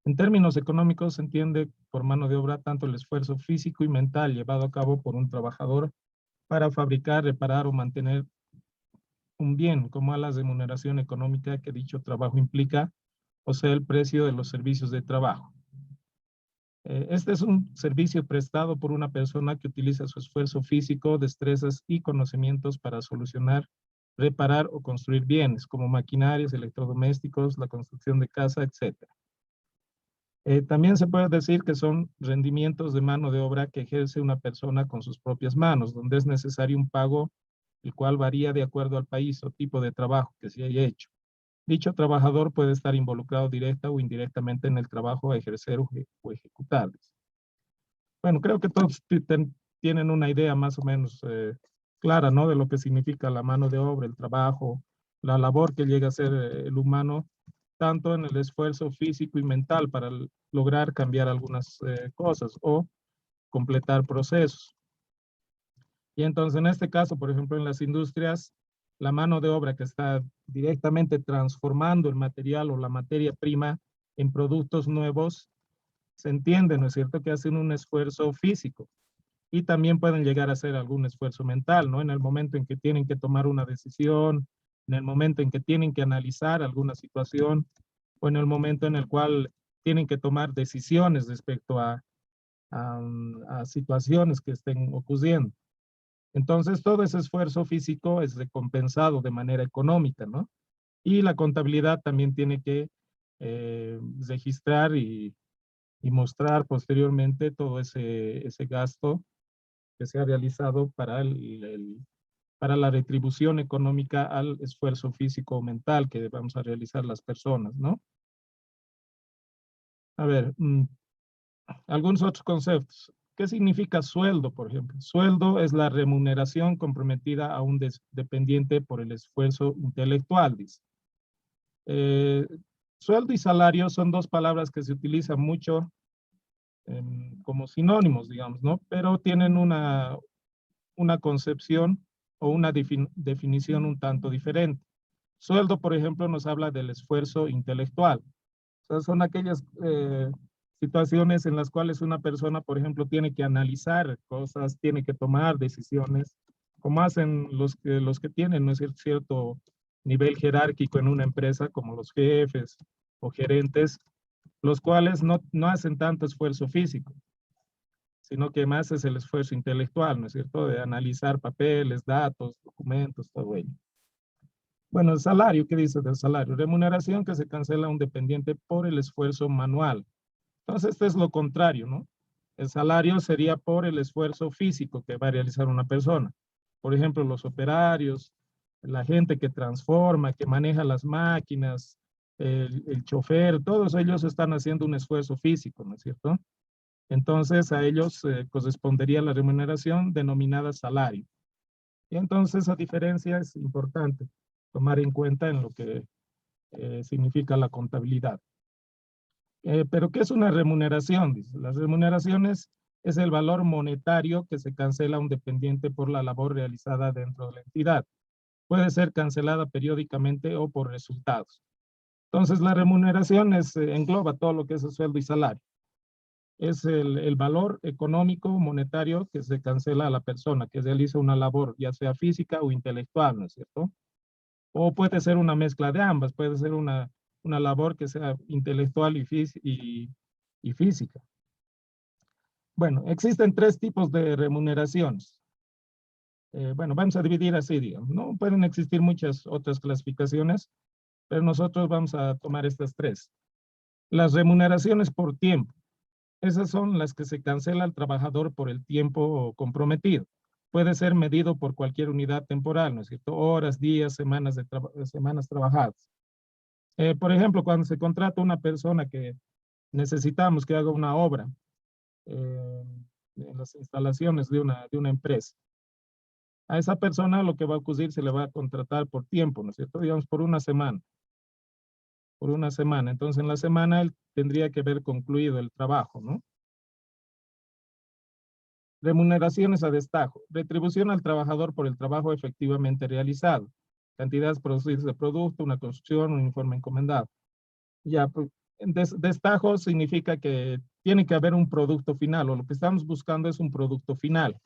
En términos económicos, se entiende por mano de obra tanto el esfuerzo físico y mental llevado a cabo por un trabajador para fabricar, reparar o mantener un bien, como a la remuneración económica que dicho trabajo implica, o sea, el precio de los servicios de trabajo. Este es un servicio prestado por una persona que utiliza su esfuerzo físico, destrezas y conocimientos para solucionar, reparar o construir bienes, como maquinarias, electrodomésticos, la construcción de casa, etcétera. También se puede decir que son rendimientos de mano de obra que ejerce una persona con sus propias manos, donde es necesario un pago, el cual varía de acuerdo al país o tipo de trabajo que se haya hecho. Dicho trabajador puede estar involucrado directa o indirectamente en el trabajo a ejercer o ejecutar. Bueno, creo que todos tienen una idea más o menos clara, ¿no? De lo que significa la mano de obra, el trabajo, la labor que llega a ser el humano, tanto en el esfuerzo físico y mental para lograr cambiar algunas cosas o completar procesos. Y entonces, en este caso, por ejemplo, en las industrias, la mano de obra que está directamente transformando el material o la materia prima en productos nuevos, se entiende, ¿no es cierto?, que hacen un esfuerzo físico y también pueden llegar a hacer algún esfuerzo mental, ¿no? En el momento en que tienen que tomar una decisión, en el momento en que tienen que analizar alguna situación o en el momento en el cual tienen que tomar decisiones respecto a situaciones que estén ocurriendo. Entonces, todo ese esfuerzo físico es recompensado de manera económica, ¿no? Y la contabilidad también tiene que registrar y mostrar posteriormente todo ese gasto que se ha realizado para, para la retribución económica al esfuerzo físico o mental que vamos a realizar las personas, ¿no? A ver, algunos otros conceptos. ¿Qué significa sueldo, por ejemplo? Sueldo es la remuneración comprometida a un dependiente por el esfuerzo intelectual, dice. Eh, Sueldo y salario son dos palabras que se utilizan mucho como sinónimos, digamos, ¿no? Pero tienen una concepción o una definición un tanto diferente. Sueldo, por ejemplo, nos habla del esfuerzo intelectual. O sea, son aquellas situaciones en las cuales una persona, por ejemplo, tiene que analizar cosas, tiene que tomar decisiones, como hacen los que tienen, ¿no es cierto?, nivel jerárquico en una empresa, como los jefes o gerentes, los cuales no hacen tanto esfuerzo físico, sino que más es el esfuerzo intelectual, ¿no es cierto?, de analizar papeles, datos, documentos, todo ello. Bueno, el salario, ¿qué dice del salario? Remuneración que se cancela a un dependiente por el esfuerzo manual. Entonces, esto es lo contrario, ¿no? El salario sería por el esfuerzo físico que va a realizar una persona. Por ejemplo, los operarios, la gente que transforma, que maneja las máquinas, el chofer, todos ellos están haciendo un esfuerzo físico, ¿no es cierto? Entonces, a ellos correspondería la remuneración denominada salario. Y entonces, esa diferencia es importante tomar en cuenta en lo que significa la contabilidad. Pero ¿qué es una remuneración? Dice, las remuneraciones es el valor monetario que se cancela a un dependiente por la labor realizada dentro de la entidad. Puede ser cancelada periódicamente o por resultados. Entonces, la remuneración engloba todo lo que es el sueldo y salario. Es el valor económico, monetario que se cancela a la persona que realiza una labor, ya sea física o intelectual, ¿no es cierto? O puede ser una mezcla de ambas, puede ser una labor que sea intelectual y física. Bueno, existen tres tipos de remuneraciones. Bueno, vamos a dividir así, digamos, ¿no? Pueden existir muchas otras clasificaciones, pero nosotros vamos a tomar estas tres. Las remuneraciones por tiempo. Esas son las que se cancela al trabajador por el tiempo comprometido. Puede ser medido por cualquier unidad temporal, ¿no es cierto? Horas, días, semanas trabajadas. Por ejemplo, cuando se contrata una persona que necesitamos que haga una obra eh, en las instalaciones de una empresa, a esa persona lo que va a ocurrir se le va a contratar por tiempo, ¿no es cierto? Digamos, por una semana. Por una semana. Entonces, en la semana él tendría que haber concluido el trabajo, ¿no? Remuneraciones a destajo. Retribución al trabajador por el trabajo efectivamente realizado. Cantidades producidas de producto, una construcción, un informe encomendado. Ya, pues, Destajo significa que tiene que haber un producto final, o lo que estamos buscando es un producto final.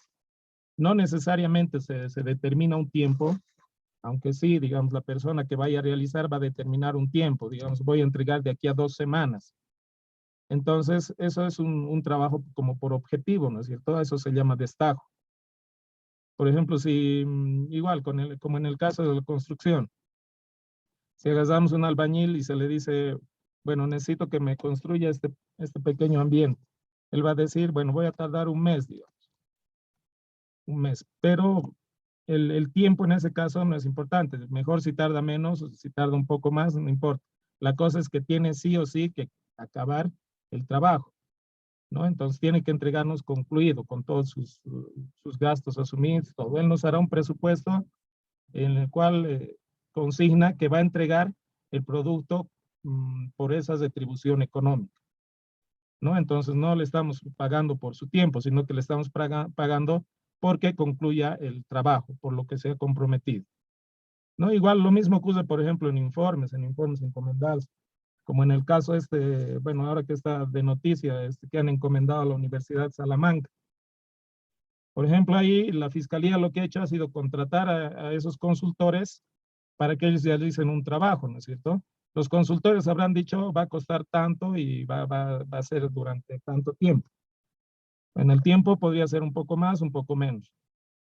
No necesariamente se determina un tiempo, aunque sí, digamos, la persona que vaya a realizar va a determinar un tiempo, digamos, voy a entregar de aquí a 2 semanas. Entonces, eso es un trabajo como por objetivo, ¿no es cierto? Eso se llama destajo. Por ejemplo, si igual, como en el caso de la construcción, si agarramos un albañil y se le dice, bueno, necesito que me construya este pequeño ambiente, él va a decir, bueno, voy a tardar un mes, digamos, un mes, pero el tiempo en ese caso no es importante, mejor si tarda menos, o si tarda un poco más, no importa. La cosa es que tiene sí o sí que acabar el trabajo, ¿no? Entonces tiene que entregarnos concluido con todos sus gastos asumidos, todo. Él nos hará un presupuesto en el cual consigna que va a entregar el producto por esa retribución económica, ¿no? Entonces no le estamos pagando por su tiempo, sino que le estamos pagando porque concluya el trabajo, por lo que se ha comprometido, ¿no? Igual lo mismo ocurre, por ejemplo, en informes encomendados, como en el caso bueno, ahora que está de noticia, que han encomendado a la Universidad de Salamanca. Por ejemplo, ahí la Fiscalía lo que ha hecho ha sido contratar a esos consultores para que ellos realicen un trabajo, ¿no es cierto? Los consultores habrán dicho va a costar tanto y va a ser durante tanto tiempo. En el tiempo podría ser un poco más, un poco menos.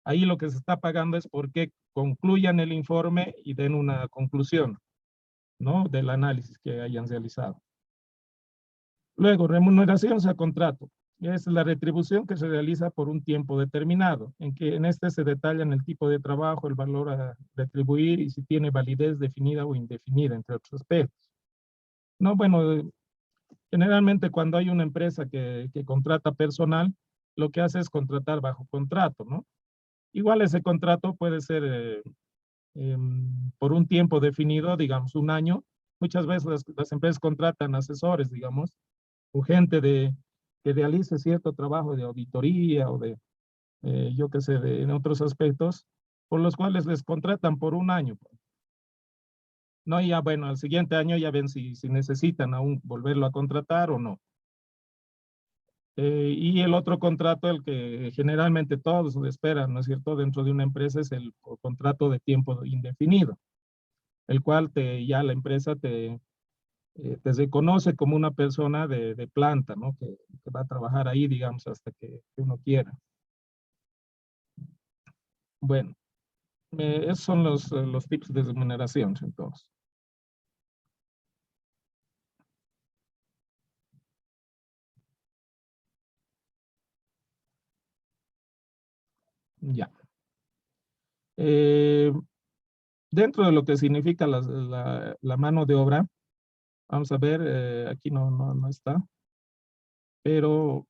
Ahí lo que se está pagando es porque concluyan el informe y den una conclusión, ¿no? Del análisis que hayan realizado. Luego, remuneración a contrato. Es la retribución que se realiza por un tiempo determinado, en que en este se detallan el tipo de trabajo, el valor a retribuir y si tiene validez definida o indefinida, entre otros aspectos. No, bueno, generalmente cuando hay una empresa que contrata personal, lo que hace es contratar bajo contrato, ¿no? Igual ese contrato puede ser por un tiempo definido, digamos un año. Muchas veces las empresas contratan asesores, digamos, o gente que realice cierto trabajo de auditoría o de, yo qué sé, en otros aspectos, por los cuales les contratan por un año. No, y ya bueno, al siguiente año ya ven si necesitan aún volverlo a contratar o no. Y el otro contrato, el que generalmente todos esperan, ¿no es cierto?, dentro de una empresa es el contrato de tiempo indefinido, el cual ya la empresa te reconoce como una persona de planta, ¿no? Que va a trabajar ahí, digamos, hasta que uno quiera. Bueno, esos son los tips de remuneración, entonces. Ya. Eh, Dentro de lo que significa la mano de obra, vamos a ver, aquí no está, pero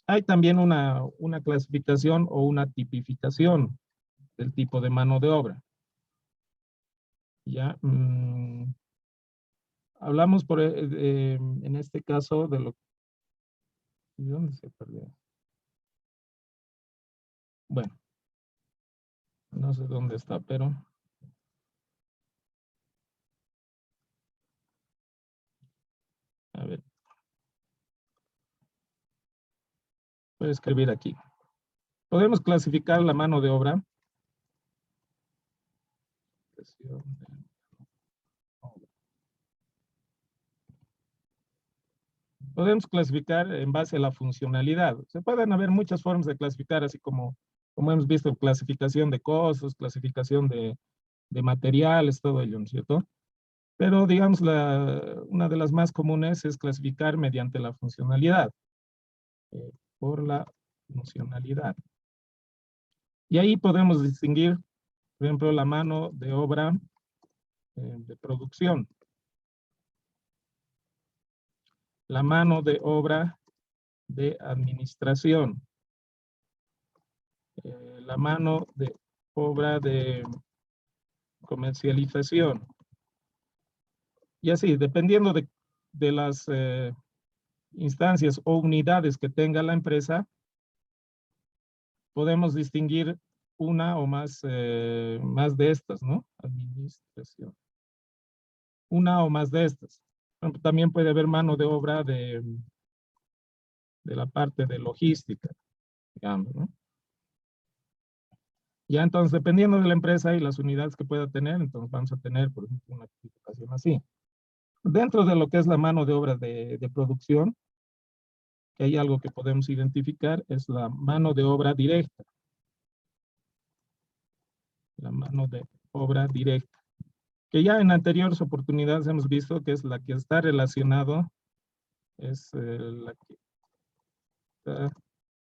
hay también una clasificación o una tipificación del tipo de mano de obra. Ya, hablamos en este caso de lo... ¿Dónde se perdió? Bueno, no sé dónde está, pero... A ver, voy a escribir aquí. Podemos clasificar la mano de obra. Podemos clasificar en base a la funcionalidad. Se pueden haber muchas formas de clasificar, así como hemos visto, clasificación de costos, clasificación de materiales, todo ello, ¿no es cierto? Pero digamos, una de las más comunes es clasificar mediante la funcionalidad, por la funcionalidad. Y ahí podemos distinguir, por ejemplo, la mano de obra de producción, la mano de obra de administración, la mano de obra de comercialización. Y así, dependiendo de las instancias o unidades que tenga la empresa, podemos distinguir una o más de estas, ¿no? Administración. Una o más de estas. ejemplo, también puede haber mano de obra de la parte de logística, digamos, ¿no? Ya entonces, dependiendo de la empresa y las unidades que pueda tener, entonces vamos a tener, por ejemplo, una clasificación así. Dentro de lo que es la mano de obra de producción, que hay algo que podemos identificar, es la mano de obra directa. La mano de obra directa. Que ya en anteriores oportunidades hemos visto que es la que está relacionado, es la que está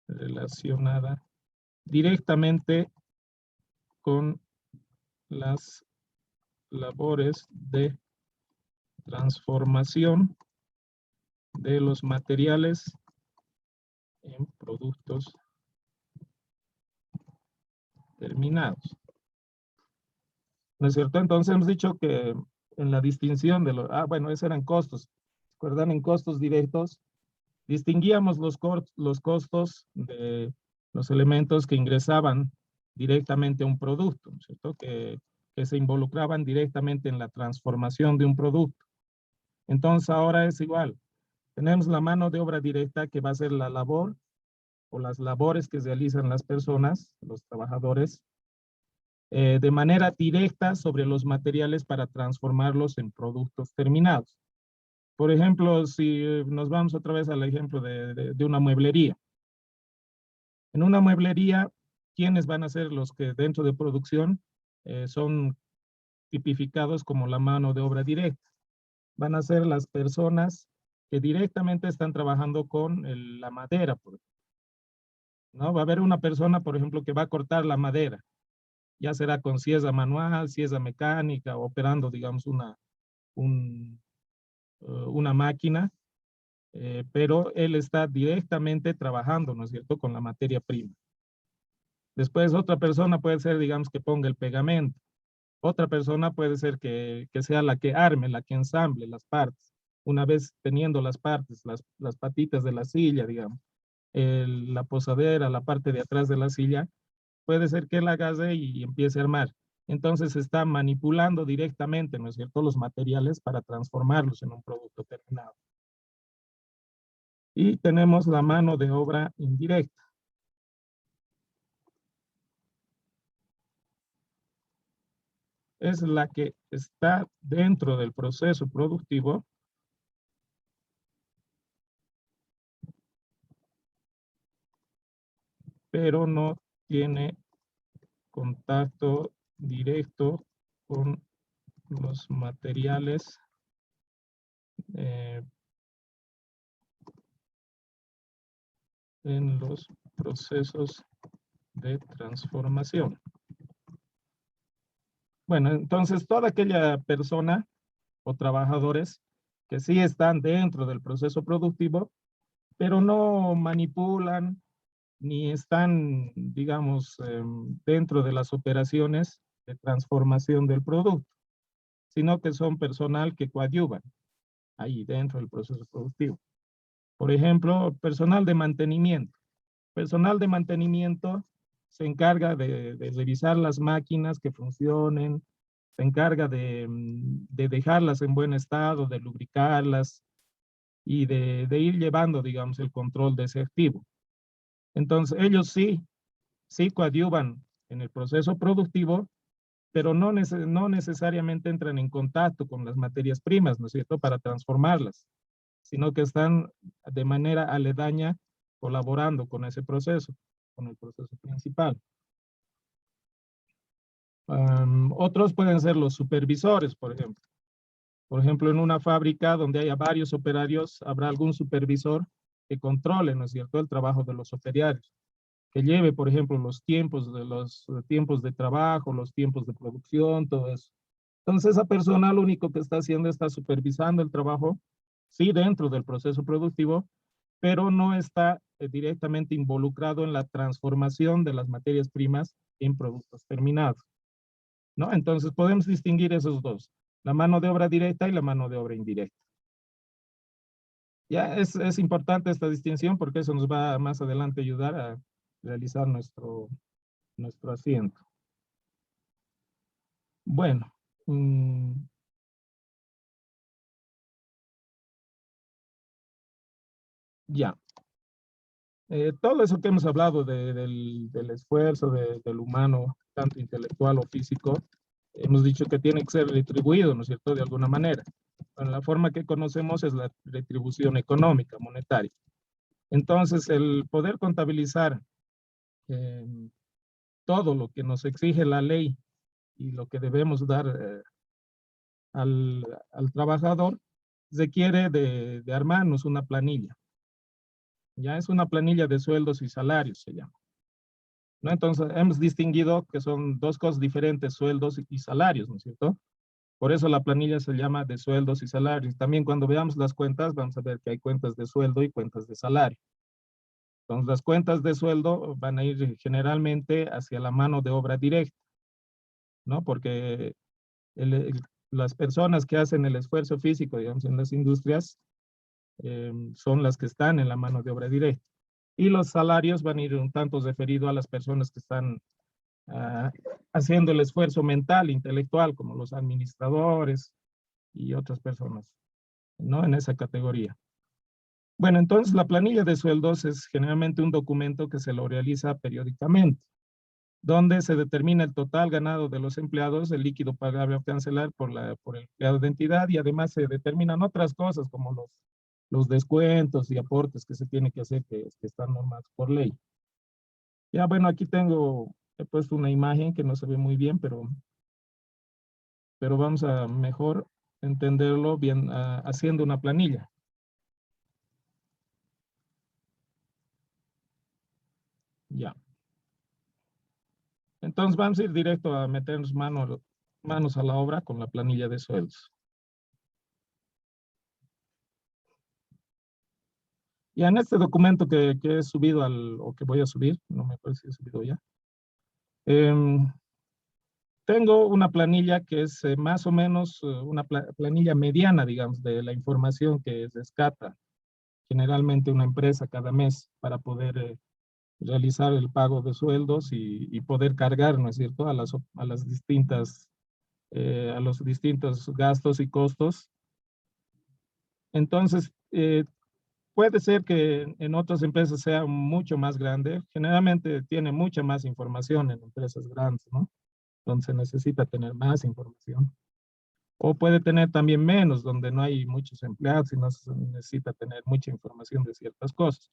relacionada directamente con las labores de transformación de los materiales en productos terminados. ¿No es cierto? Entonces hemos dicho que en la distinción de los, bueno, esos eran costos. ¿Recuerdan? En costos directos distinguíamos los costos de los elementos que ingresaban directamente a un producto, ¿no es cierto? Que se involucraban directamente en la transformación de un producto. Entonces ahora es igual. Tenemos la mano de obra directa que va a ser la labor o las labores que realizan las personas, los trabajadores, de manera directa sobre los materiales para transformarlos en productos terminados. Por ejemplo, si nos vamos otra vez al ejemplo de una mueblería. En una mueblería, ¿quiénes van a ser los que dentro de producción son tipificados como la mano de obra directa? Van a ser las personas que directamente están trabajando con la madera, ¿no? Va a haber una persona, por ejemplo, que va a cortar la madera, ya será con sierra manual, sierra mecánica, operando, digamos, una máquina, pero él está directamente trabajando, ¿no es cierto?, con la materia prima. Después otra persona puede ser, digamos, que ponga el pegamento. Otra persona puede ser que sea la que arme, la que ensamble las partes. Una vez teniendo las partes, las patitas de la silla, digamos, la posadera, la parte de atrás de la silla, puede ser que él agarre y empiece a armar. Entonces está manipulando directamente, ¿no es cierto?, los materiales para transformarlos en un producto terminado. Y tenemos la mano de obra indirecta. Es la que está dentro del proceso productivo, pero no tiene contacto directo con los materiales en los procesos de transformación. Bueno, entonces toda aquella persona o trabajadores que sí están dentro del proceso productivo, pero no manipulan ni están, digamos, dentro de las operaciones de transformación del producto, sino que son personal que coadyuvan ahí dentro del proceso productivo. Por ejemplo, personal de mantenimiento. Personal de mantenimiento se encarga de revisar las máquinas que funcionen, se encarga de dejarlas en buen estado, de lubricarlas y de ir llevando, digamos, el control de ese activo. Entonces, ellos sí coadyuvan en el proceso productivo, pero no necesariamente entran en contacto con las materias primas, ¿no es cierto?, para transformarlas, sino que están de manera aledaña colaborando con ese proceso, con el proceso principal. Otros pueden ser los supervisores, por ejemplo. Por ejemplo, en una fábrica donde haya varios operarios, habrá algún supervisor que controle, ¿no es cierto?, el trabajo de los operarios, que lleve, por ejemplo, los tiempos de trabajo, los tiempos de producción, todo eso. Entonces, esa persona lo único que está haciendo está supervisando el trabajo, sí, dentro del proceso productivo, pero no está directamente involucrado en la transformación de las materias primas en productos terminados, ¿no? Entonces, podemos distinguir esos dos, la mano de obra directa y la mano de obra indirecta. Ya es importante esta distinción porque eso nos va más adelante a ayudar a realizar nuestro asiento. Bueno, Ya. Todo eso que hemos hablado del esfuerzo del humano, tanto intelectual o físico, hemos dicho que tiene que ser retribuido, ¿no es cierto?, de alguna manera. Bueno, la forma que conocemos es la retribución económica, monetaria. Entonces, el poder contabilizar eh, todo lo que nos exige la ley y lo que debemos dar al trabajador, requiere de armarnos una planilla. Ya es una planilla de sueldos y salarios, se llama, ¿no? Entonces, hemos distinguido que son dos cosas diferentes, sueldos y salarios, ¿no es cierto? Por eso la planilla se llama de sueldos y salarios. También cuando veamos las cuentas, vamos a ver que hay cuentas de sueldo y cuentas de salario. Entonces, las cuentas de sueldo van a ir generalmente hacia la mano de obra directa, ¿no? Porque las personas que hacen el esfuerzo físico, digamos, en las industrias, son las que están en la mano de obra directa. Y los salarios van a ir un tanto referidos a las personas que están haciendo el esfuerzo mental, intelectual, como los administradores y otras personas, ¿no? En esa categoría. Bueno, entonces la planilla de sueldos es generalmente un documento que se lo realiza periódicamente, donde se determina el total ganado de los empleados, el líquido pagable a cancelar por el empleado de entidad, y además se determinan otras cosas como los descuentos y aportes que se tiene que hacer, que están normados por ley. Ya, bueno, aquí he puesto una imagen que no se ve muy bien, pero vamos a mejor entenderlo bien haciendo una planilla. Ya. Entonces vamos a ir directo a meternos manos a la obra con la planilla de sueldos. Y en este documento que he subido o que voy a subir, no me acuerdo si he subido ya, tengo una planilla que es más o menos una planilla mediana, digamos, de la información que rescata generalmente una empresa cada mes para poder realizar el pago de sueldos y poder cargar, ¿no es cierto?, a las distintas, a los distintos gastos y costos. Entonces, puede ser que en otras empresas sea mucho más grande. Generalmente tiene mucha más información en empresas grandes, ¿no? Donde se necesita tener más información. O puede tener también menos, donde no hay muchos empleados y no se necesita tener mucha información de ciertas cosas.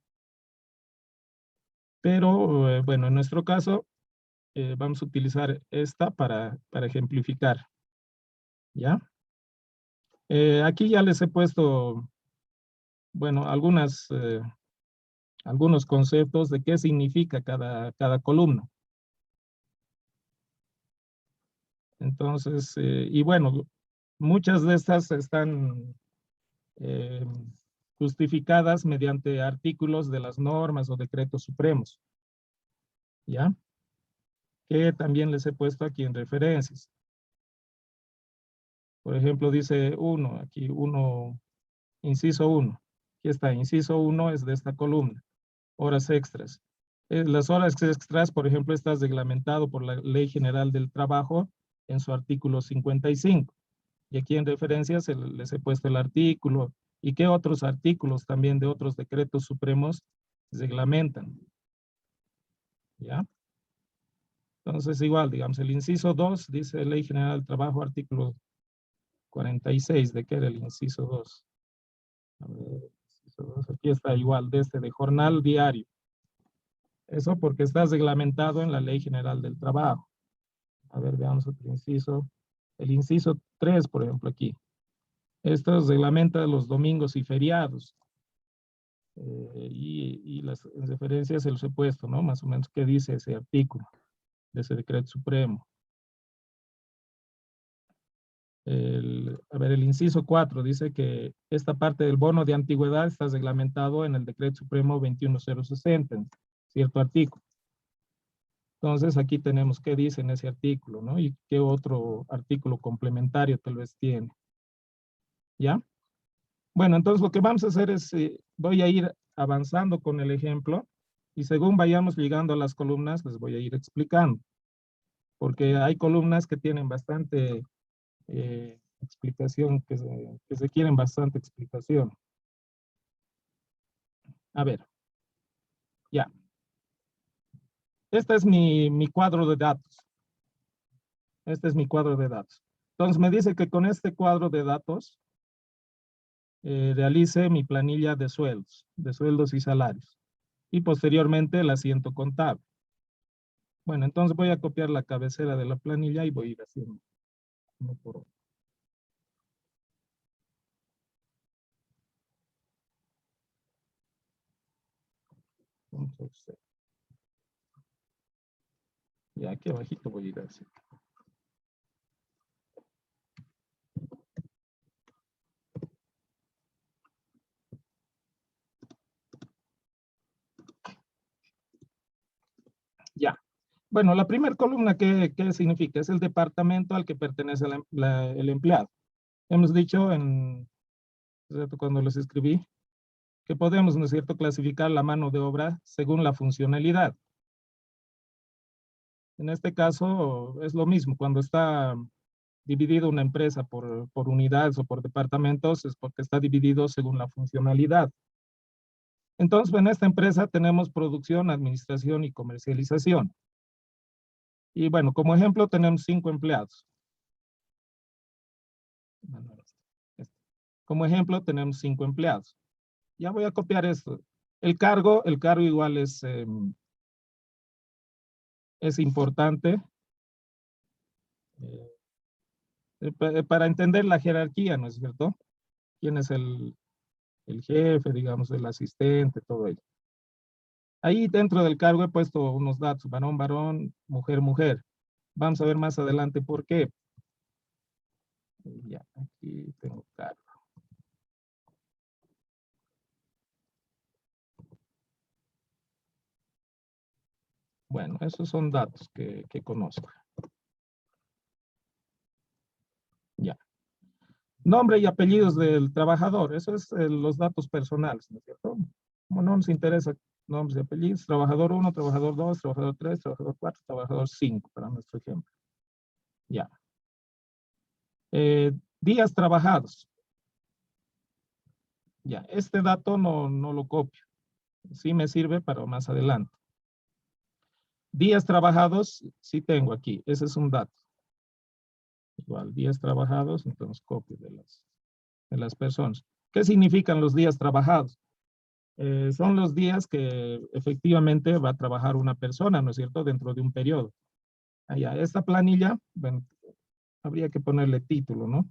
Pero, bueno, en nuestro caso, vamos a utilizar esta para ejemplificar, ¿ya? Aquí ya les he puesto, bueno, algunos conceptos de qué significa cada columna. Entonces, y bueno, muchas de estas están eh, justificadas mediante artículos de las normas o decretos supremos, ¿ya? Que también les he puesto aquí en referencias. Por ejemplo, dice aquí inciso 1. Aquí está, inciso 1 es de esta columna, horas extras. Las horas extras, por ejemplo, está reglamentado por la Ley General del Trabajo en su artículo 55. Y aquí en referencias les he puesto el artículo y qué otros artículos también de otros decretos supremos reglamentan. ¿Ya? Entonces, igual, digamos, el inciso 2 dice Ley General del Trabajo, artículo 46. ¿De qué era el inciso 2? A ver, inciso 2, aquí está igual, de jornal diario. Eso porque está reglamentado en la Ley General del Trabajo. A ver, veamos otro inciso. El inciso 3, por ejemplo, aquí. Esto reglamenta los domingos y feriados. Y las referencias se los he puesto, ¿no? Más o menos qué dice ese artículo de ese decreto supremo. A ver, el inciso 4 dice que esta parte del bono de antigüedad está reglamentado en el decreto supremo 21060, cierto artículo. Entonces aquí tenemos qué dice en ese artículo, ¿no? Y qué otro artículo complementario tal vez tiene. ¿Ya? Bueno, entonces lo que vamos a hacer es, voy a ir avanzando con el ejemplo y según vayamos llegando a las columnas, les voy a ir explicando. Porque hay columnas que tienen bastante explicación, que se quieren bastante explicación. A ver, ya. Este es mi cuadro de datos. Este es mi cuadro de datos. Entonces me dice que con este cuadro de datos realice mi planilla de sueldos y salarios. Y posteriormente el asiento contable. Bueno, entonces voy a copiar la cabecera de la planilla y voy a ir haciendo uno por uno. Entonces, ya aquí abajito voy a ir haciendo. Ya. Bueno, la primera columna, ¿qué significa? Es el departamento al que pertenece el empleado. Hemos dicho cuando los escribí que podemos, ¿no es cierto?, clasificar la mano de obra según la funcionalidad. En este caso es lo mismo, cuando está dividido una empresa por unidades o por departamentos, es porque está dividido según la funcionalidad. Entonces, en esta empresa tenemos producción, administración y comercialización. Y bueno, como ejemplo tenemos 5 empleados. Como ejemplo tenemos 5 empleados. Ya voy a copiar esto. El cargo igual es importante para entender la jerarquía, ¿no es cierto? ¿Quién es el jefe, digamos, el asistente, todo ello? Ahí dentro del cargo he puesto unos datos, varón, varón, mujer, mujer. Vamos a ver más adelante por qué. Ya, aquí tengo cargo. Bueno, esos son datos que conozco. Ya. Nombre y apellidos del trabajador, eso es los datos personales, ¿no es cierto? Como no nos interesa nombres y apellidos, trabajador 1, trabajador 2, trabajador 3, trabajador 4, trabajador 5, para nuestro ejemplo. Ya. Días trabajados. Ya, este dato no lo copio. Sí me sirve para más adelante. Días trabajados, sí tengo aquí. Ese es un dato. Igual, días trabajados, entonces copio de las personas. ¿Qué significan los días trabajados? Son los días que efectivamente va a trabajar una persona, ¿no es cierto?, dentro de un periodo. Allá, esta planilla, bueno, habría que ponerle título, ¿no?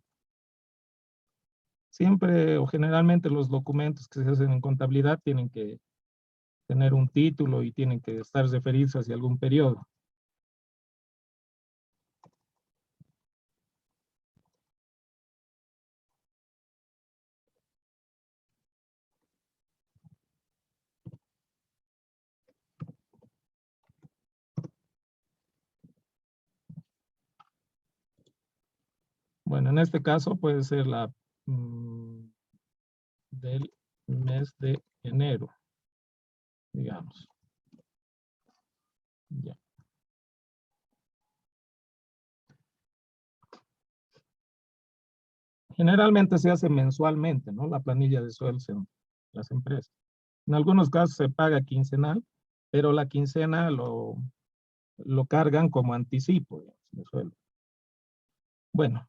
Siempre o generalmente los documentos que se hacen en contabilidad tienen que tener un título y tienen que estar referidos hacia algún periodo. Bueno, en este caso puede ser del mes de enero, digamos. Ya. Generalmente se hace mensualmente, ¿no? La planilla de sueldos en las empresas. En algunos casos se paga quincenal, pero la quincena lo cargan como anticipo, digamos, de sueldo. Bueno,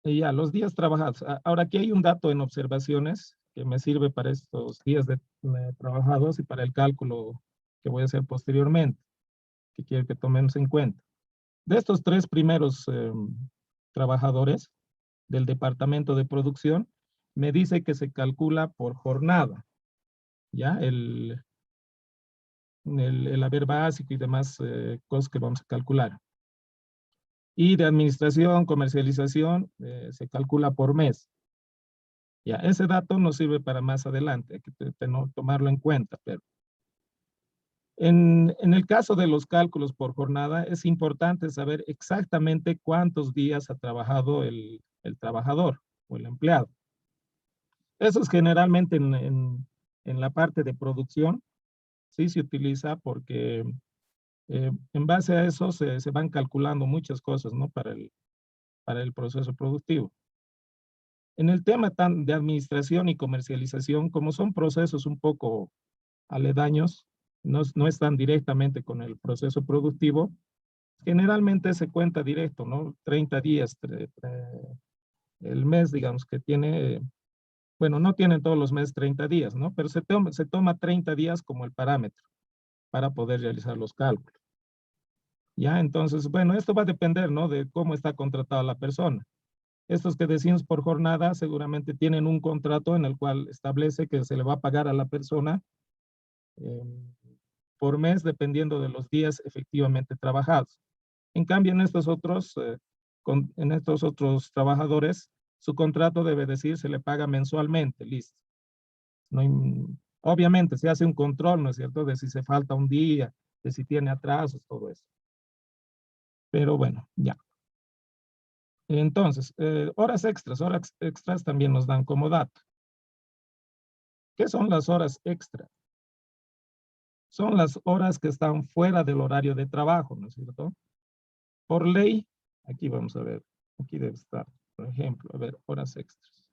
y ya, los días trabajados. Ahora aquí hay un dato en observaciones que me sirve para estos días trabajados y para el cálculo que voy a hacer posteriormente, que quiero que tomemos en cuenta. De estos 3 primeros trabajadores del departamento de producción, me dice que se calcula por jornada, ¿ya? El haber básico y demás cosas que vamos a calcular. Y de administración, comercialización, se calcula por mes. Ya, ese dato nos sirve para más adelante, hay que tomarlo en cuenta, pero en el caso de los cálculos por jornada, es importante saber exactamente cuántos días ha trabajado el trabajador o el empleado. Eso es generalmente en la parte de producción, sí se utiliza porque en base a eso se van calculando muchas cosas, ¿no? Para el proceso productivo. En el tema de administración y comercialización, como son procesos un poco aledaños, no están directamente con el proceso productivo, generalmente se cuenta directo, ¿no? 30 días, el mes, digamos, que tiene, bueno, no tienen todos los meses 30 días, ¿no? Pero se toma 30 días como el parámetro para poder realizar los cálculos. Ya, entonces, bueno, esto va a depender, ¿no? De cómo está contratada la persona. Estos que decimos por jornada seguramente tienen un contrato en el cual establece que se le va a pagar a la persona eh, por mes dependiendo de los días efectivamente trabajados. En cambio, en estos otros trabajadores, su contrato debe decir se le paga mensualmente, listo. No, obviamente se hace un control, ¿no es cierto?, de si se falta un día, de si tiene atrasos, todo eso. Pero bueno, ya. Entonces, horas extras también nos dan como dato. ¿Qué son las horas extra? Son las horas que están fuera del horario de trabajo, ¿no es cierto? Por ley, aquí vamos a ver, aquí debe estar, por ejemplo, a ver, horas extras.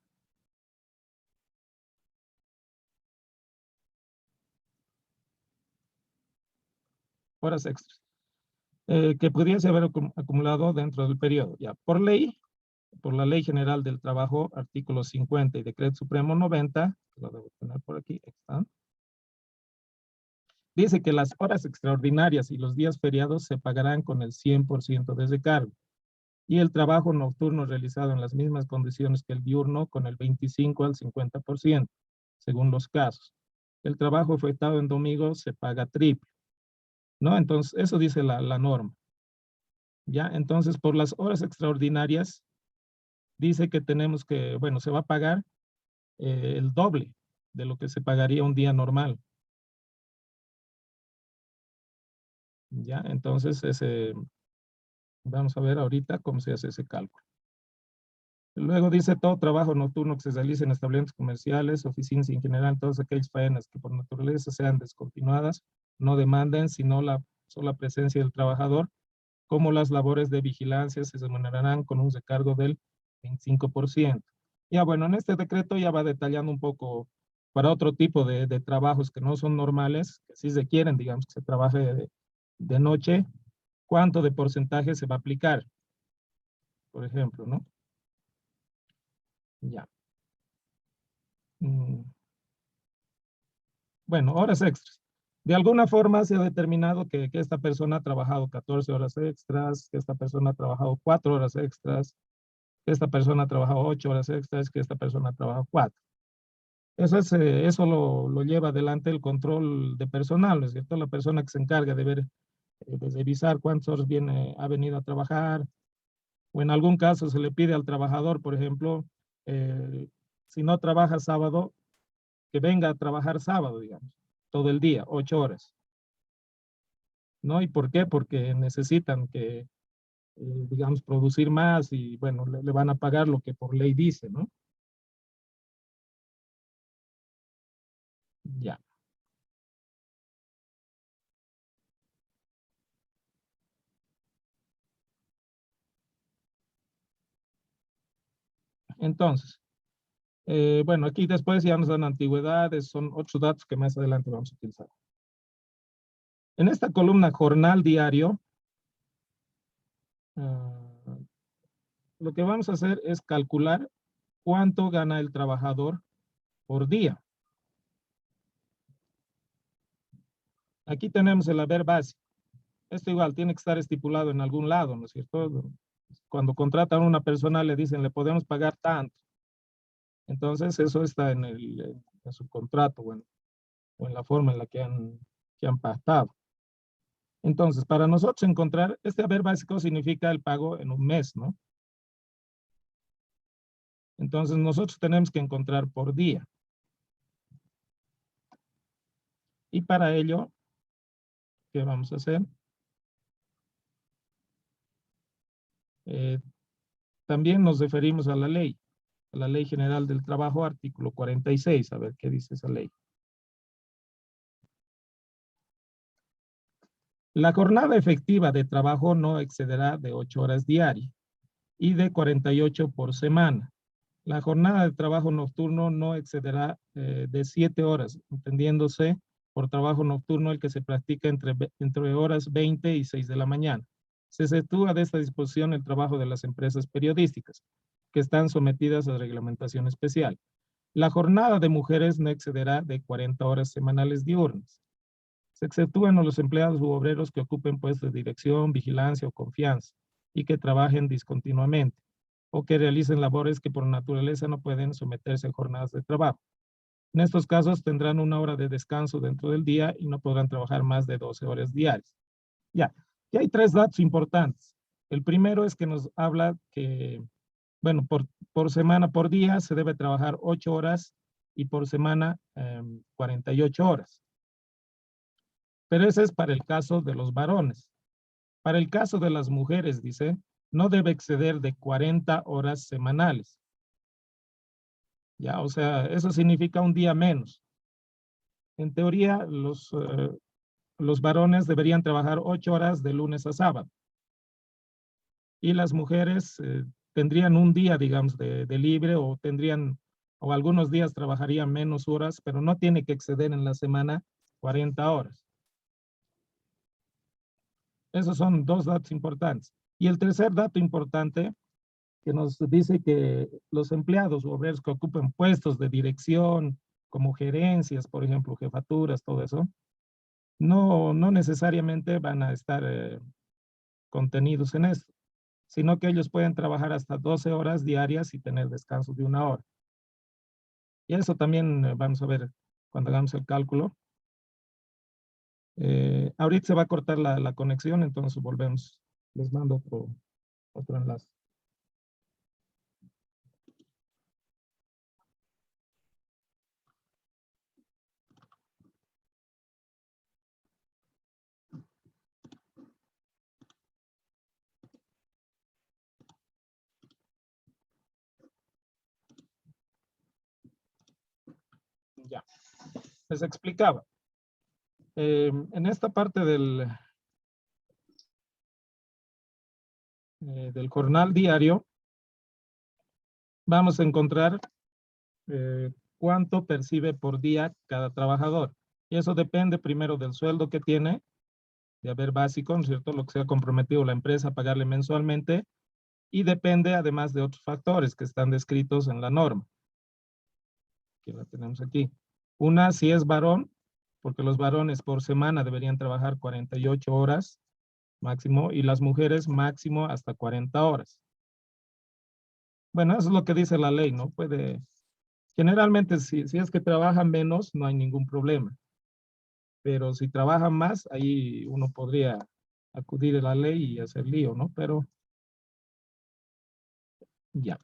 Horas extras. Que pudiese haber acumulado dentro del periodo. Ya, por ley, por la Ley General del Trabajo, artículo 50 y Decreto Supremo 90, lo debo tener por aquí, está. Dice que las horas extraordinarias y los días feriados se pagarán con el 100% de recargo y el trabajo nocturno realizado en las mismas condiciones que el diurno con el 25 al 50%, según los casos. El trabajo efectuado en domingo se paga triple, ¿no? Entonces, eso dice la norma. Ya, entonces, por las horas extraordinarias, dice que tenemos que, bueno, se va a pagar el doble de lo que se pagaría un día normal. Ya, entonces, vamos a ver ahorita cómo se hace ese cálculo. Luego dice todo trabajo nocturno que se realice en establecimientos comerciales, oficinas y en general todas aquellas faenas que por naturaleza sean descontinuadas, no demanden sino la sola presencia del trabajador, como las labores de vigilancia se remunerarán con un recargo del 25%. Ya bueno, en este decreto ya va detallando un poco para otro tipo de trabajos que no son normales, que sí requieren, digamos, que se trabaje de noche, cuánto de porcentaje se va a aplicar, por ejemplo, ¿no? Ya. Bueno, horas extras. De alguna forma se ha determinado que esta persona ha trabajado 14 horas extras, que esta persona ha trabajado 4 horas extras, que esta persona ha trabajado 8 horas extras, que esta persona ha trabajado 4. Eso lo lleva adelante el control de personal, ¿no es cierto? La persona que se encarga de ver, de revisar cuántas horas ha venido a trabajar, o en algún caso se le pide al trabajador, por ejemplo, si no trabaja sábado, que venga a trabajar sábado, digamos, todo el día, 8 horas. ¿No? ¿Y por qué? Porque necesitan que, digamos, producir más y, bueno, le van a pagar lo que por ley dice, ¿no? Ya. Entonces, bueno, aquí después ya nos dan antigüedades, son otros datos que más adelante vamos a utilizar. En esta columna jornal diario, uh, lo que vamos a hacer es calcular cuánto gana el trabajador por día. Aquí tenemos el haber básico. Esto igual tiene que estar estipulado en algún lado, ¿no es cierto? Cuando contratan a una persona le dicen, le podemos pagar tanto. Entonces eso está en su contrato, bueno, o en la forma en la que han pactado. Entonces, para nosotros encontrar, este haber básico significa el pago en un mes, ¿no? Entonces nosotros tenemos que encontrar por día. Y para ello, ¿qué vamos a hacer? También nos referimos a la Ley General del Trabajo, artículo 46. A ver qué dice esa ley. La jornada efectiva de trabajo no excederá de 8 horas diarias y de 48 por semana. La jornada de trabajo nocturno no excederá de 7 horas, entendiéndose por trabajo nocturno el que se practica entre horas 20 y 6 de la mañana. Se exceptúa de esta disposición el trabajo de las empresas periodísticas, que están sometidas a reglamentación especial. La jornada de mujeres no excederá de 40 horas semanales diurnas. Se exceptúan a los empleados u obreros que ocupen puestos de dirección, vigilancia o confianza y que trabajen discontinuamente o que realicen labores que por naturaleza no pueden someterse a jornadas de trabajo. En estos casos tendrán una hora de descanso dentro del día y no podrán trabajar más de 12 horas diarias. Ya, y hay tres datos importantes. El primero es que nos habla que, bueno, por semana, por día se debe trabajar 8 horas y por semana 48 horas. Pero ese es para el caso de los varones. Para el caso de las mujeres, dice, no debe exceder de 40 horas semanales. Ya, o sea, eso significa un día menos. En teoría, los varones deberían trabajar 8 horas de lunes a sábado. Y las mujeres tendrían un día, digamos, de libre o tendrían, o algunos días trabajarían menos horas, pero no tiene que exceder en la semana 40 horas. Esos son dos datos importantes. Y el tercer dato importante que nos dice que los empleados o obreros que ocupen puestos de dirección, como gerencias, por ejemplo, jefaturas, todo eso, no necesariamente van a estar contenidos en esto, sino que ellos pueden trabajar hasta 12 horas diarias y tener descanso de una hora. Y eso también vamos a ver cuando hagamos el cálculo. Ahorita se va a cortar la conexión, entonces volvemos. Les mando otro enlace. Ya, les explicaba. En esta parte del jornal diario, vamos a encontrar cuánto percibe por día cada trabajador. Y eso depende primero del sueldo que tiene, de haber básico, ¿no es cierto? Lo que se ha comprometido la empresa a pagarle mensualmente, y depende además de otros factores que están descritos en la norma, que la tenemos aquí. Una, si es varón, porque los varones por semana deberían trabajar 48 horas máximo, y las mujeres máximo hasta 40 horas. Bueno, eso es lo que dice la ley, ¿no? Generalmente si es que trabajan menos, no hay ningún problema. Pero si trabajan más, ahí uno podría acudir a la ley y hacer lío, ¿no? Pero ya.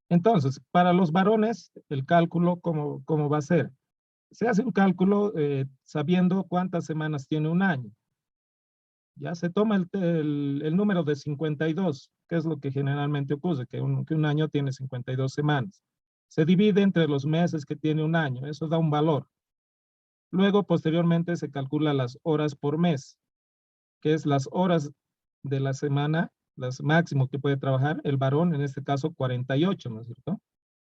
Entonces, para los varones, el cálculo, ¿cómo va a ser? Se hace un cálculo sabiendo cuántas semanas tiene un año. Ya se toma el número de 52, que es lo que generalmente ocurre, que un año tiene 52 semanas. Se divide entre los meses que tiene un año, eso da un valor. Luego, posteriormente, se calcula las horas por mes, que es las horas de la semana, las máximo que puede trabajar el varón, en este caso 48, ¿no es cierto?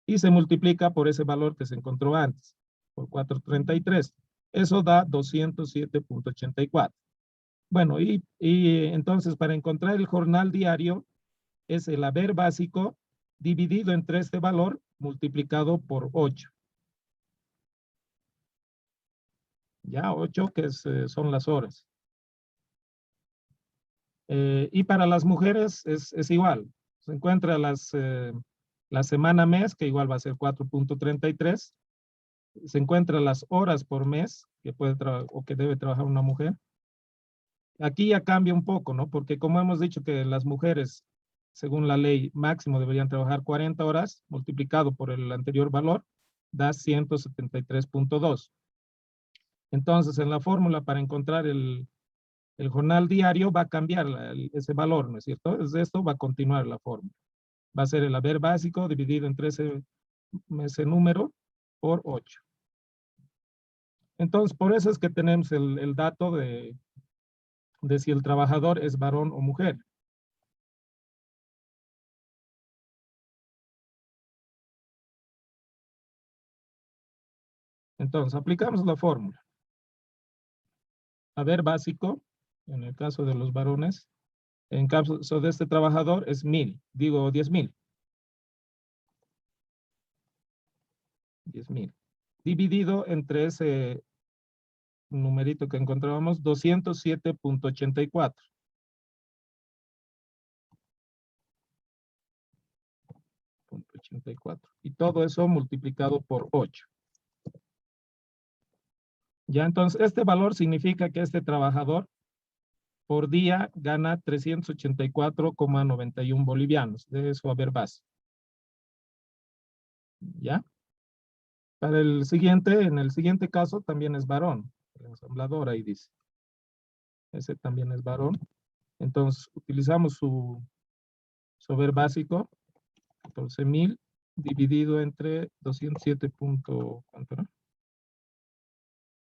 Y se multiplica por ese valor que se encontró antes, por 433. Eso da 207.84. Bueno, y entonces para encontrar el jornal diario es el haber básico dividido entre este valor multiplicado por 8. Ya, 8 que son las horas. Y para las mujeres es igual. Se encuentra la semana mes, que igual va a ser 4.33. Se encuentra las horas por mes que puede o que debe trabajar una mujer. Aquí ya cambia un poco, ¿no? Porque como hemos dicho que las mujeres, según la ley, máximo deberían trabajar 40 horas, multiplicado por el anterior valor, da 173.2. Entonces, en la fórmula para encontrar el jornal diario va a cambiar ese valor, ¿no es cierto? Desde esto va a continuar la fórmula. Va a ser el haber básico dividido entre ese número por 8. Entonces, por eso es que tenemos el dato de si el trabajador es varón o mujer. Entonces, aplicamos la fórmula. Haber básico, en el caso de los varones, en caso de este trabajador es 1000, digo 10,000. 10,000. Dividido entre ese numerito que encontrábamos, 207.84. Y todo eso multiplicado por 8. Ya entonces, este valor significa que este trabajador por día gana 384,91 bolivianos de su haber base. ¿Ya? Para el siguiente, en el siguiente caso también es varón. El ensamblador ahí dice. Ese también es varón. Entonces, utilizamos su haber básico, 14,000 dividido entre 207. ¿Cuánto era?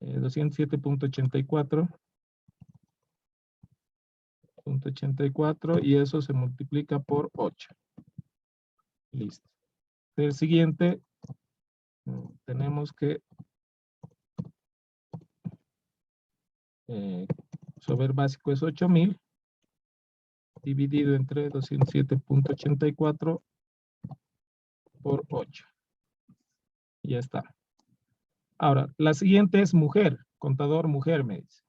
207.84 y eso se multiplica por 8. Listo. El siguiente tenemos que su haber básico es 8,000 dividido entre 207.84 por 8. Ya está. Ahora, la siguiente es mujer, contador mujer, me dice.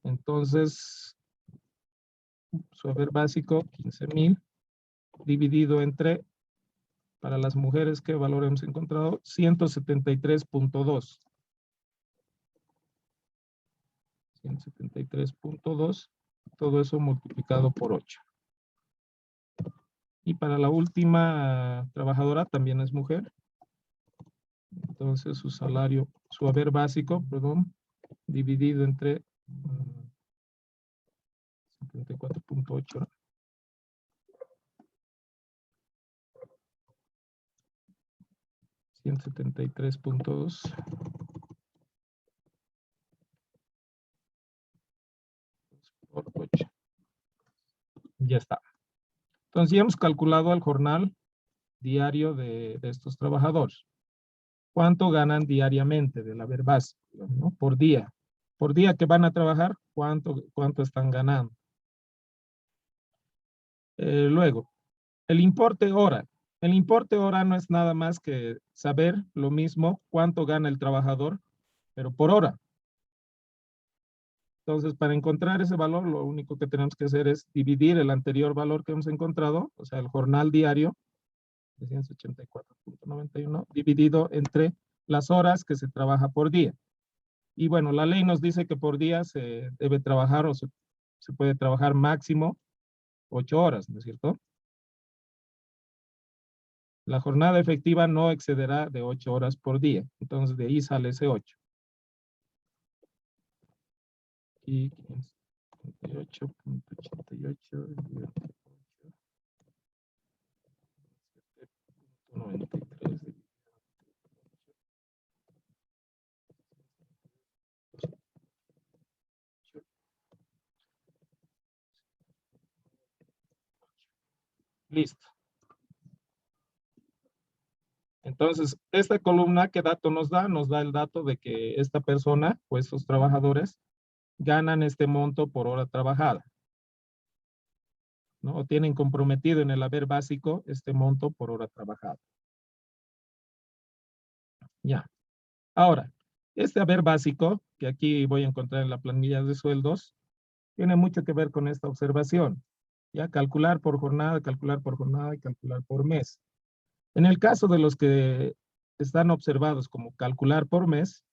Entonces, su haber básico, 15,000 dividido entre, para las mujeres, ¿qué valor hemos encontrado? 173.2. 173.2, todo eso multiplicado por 8. Y para la última trabajadora también es mujer. Entonces su salario, su haber básico, perdón, dividido entre 74.8. $173.2 por 8. Ya está. Entonces ya hemos calculado el jornal diario de estos trabajadores. ¿Cuánto ganan diariamente del haber básico, ¿no? Por día. Por día que van a trabajar, ¿cuánto están ganando? Luego, el importe hora. El importe hora no es nada más que saber lo mismo cuánto gana el trabajador, pero por hora. Entonces, para encontrar ese valor, lo único que tenemos que hacer es dividir el anterior valor que hemos encontrado, o sea, el jornal diario, 384.91, dividido entre las horas que se trabaja por día. Y bueno, la ley nos dice que por día se debe trabajar o se puede trabajar máximo 8 horas, ¿no es cierto? La jornada efectiva no excederá de 8 horas por día. Entonces, de ahí sale ese 8. Y 558.88. Listo. Entonces, esta columna, ¿qué dato nos da? Nos da el dato de que esta persona o estos trabajadores ganan este monto por hora trabajada, ¿no? O tienen comprometido en el haber básico este monto por hora trabajada. Ya. Ahora, este haber básico, que aquí voy a encontrar en la planilla de sueldos, tiene mucho que ver con esta observación. Ya, calcular por jornada y calcular por mes. En el caso de los que están observados como calcular por mes,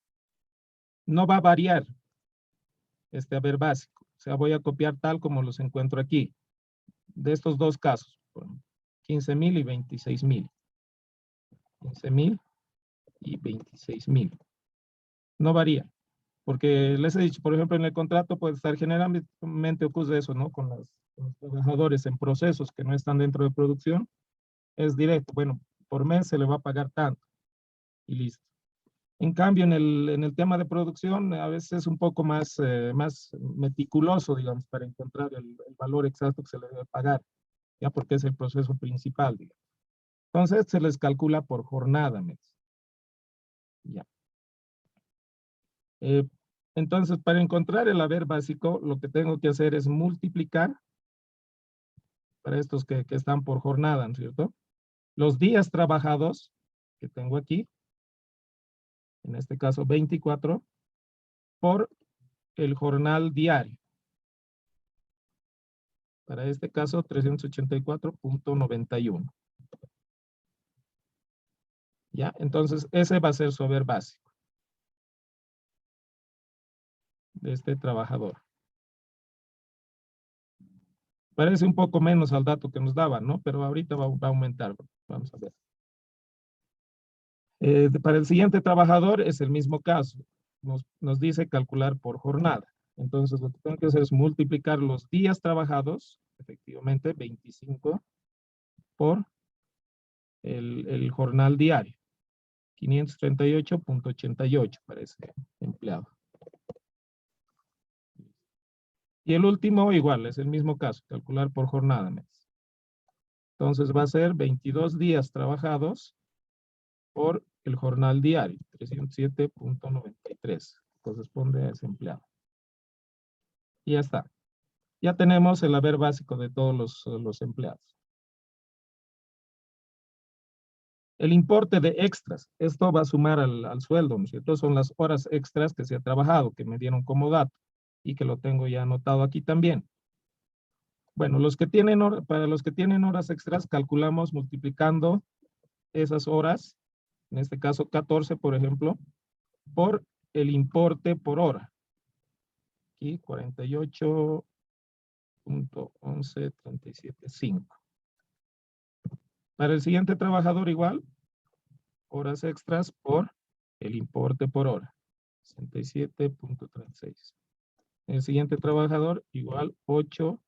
no va a variar este haber básico. O sea, voy a copiar tal como los encuentro aquí. De estos dos casos, 15,000 y 26,000. 15,000 y 26,000. No varía. Porque les he dicho, por ejemplo, en el contrato puede estar generalmente ocurre eso, ¿no? Con los trabajadores en procesos que no están dentro de producción, es directo. Bueno, por mes se le va a pagar tanto y listo. En cambio, en el tema de producción, a veces es un poco más, más meticuloso, digamos, para encontrar el valor exacto que se le debe pagar, ya porque es el proceso principal, digamos. Entonces, se les calcula por jornada mes. Ya. Entonces, para encontrar el haber básico, lo que tengo que hacer es multiplicar, para estos que están por jornada, ¿no es cierto? Los días trabajados que tengo aquí, en este caso 24, por el jornal diario. Para este caso, 384.91. ¿Ya? Entonces, ese va a ser su haber básico de este trabajador. Parece un poco menos al dato que nos daban, ¿no? Pero ahorita va a aumentar. Vamos a ver. Para el siguiente trabajador es el mismo caso. Nos dice calcular por jornada. Entonces, lo que tengo que hacer es multiplicar los días trabajados, efectivamente, 25, por el jornal diario. 538.88 para ese empleado. Y el último igual, es el mismo caso, calcular por jornada mes. Entonces va a ser 22 días trabajados por el jornal diario, 307.93, corresponde a ese empleado. Y ya está. Ya tenemos el haber básico de todos los empleados. El importe de extras, esto va a sumar al sueldo, ¿no es cierto? Son las horas extras que se ha trabajado, que me dieron como dato y que lo tengo ya anotado aquí también. Bueno, para los que tienen horas extras, calculamos multiplicando esas horas, en este caso 14, por ejemplo, por el importe por hora. Aquí 48.11375. Para el siguiente trabajador igual, horas extras por el importe por hora, 67.36. El siguiente trabajador igual 8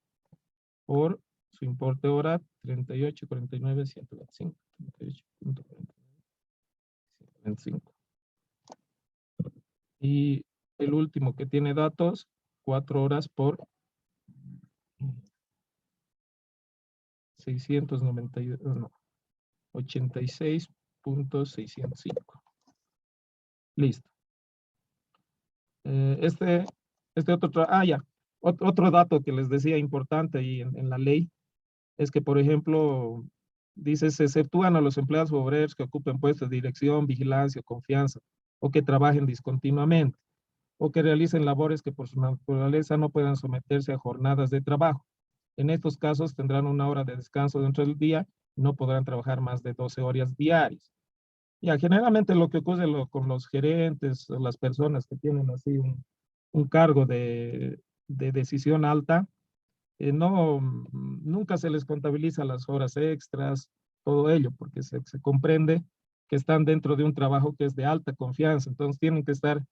por su importe hora, 38.49.125. 38.49.125. Y el último que tiene datos, 4 horas por 86.605. Listo. Otro dato que les decía importante ahí en la ley es que, por ejemplo, dice, se exceptúan a los empleados o obreros que ocupen puestos de dirección, vigilancia o confianza, o que trabajen discontinuamente, o que realicen labores que por su naturaleza no puedan someterse a jornadas de trabajo. En estos casos tendrán una hora de descanso dentro del día y no podrán trabajar más de 12 horas diarias. Ya, generalmente lo que ocurre con los gerentes, o las personas que tienen así un cargo de decisión alta, nunca se les contabiliza las horas extras, todo ello, porque se comprende que están dentro de un trabajo que es de alta confianza, entonces tienen que estar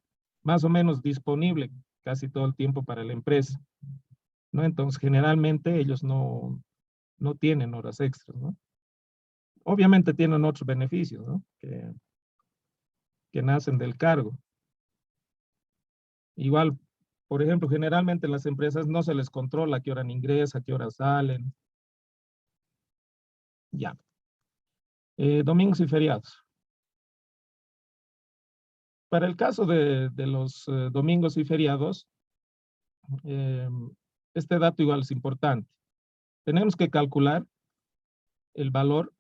más o menos disponible casi todo el tiempo para la empresa, ¿no? Entonces, generalmente ellos no tienen horas extras, ¿no? Obviamente tienen otros beneficios, ¿no? Que nacen del cargo. Igual, por ejemplo, generalmente en las empresas no se les controla a qué hora ingresan, a qué hora salen. Ya. Domingos y feriados. Para el caso de los domingos y feriados, eh, este dato igual es importante. Tenemos que calcular el valor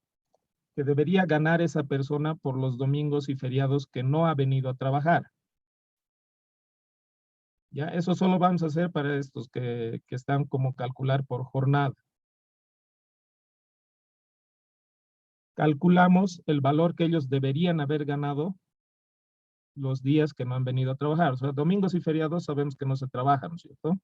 que debería ganar esa persona por los domingos y feriados que no ha venido a trabajar. Ya, eso solo vamos a hacer para estos que están como calcular por jornada. Calculamos el valor que ellos deberían haber ganado los días que no han venido a trabajar. O sea, domingos y feriados sabemos que no se trabajan, ¿no es cierto?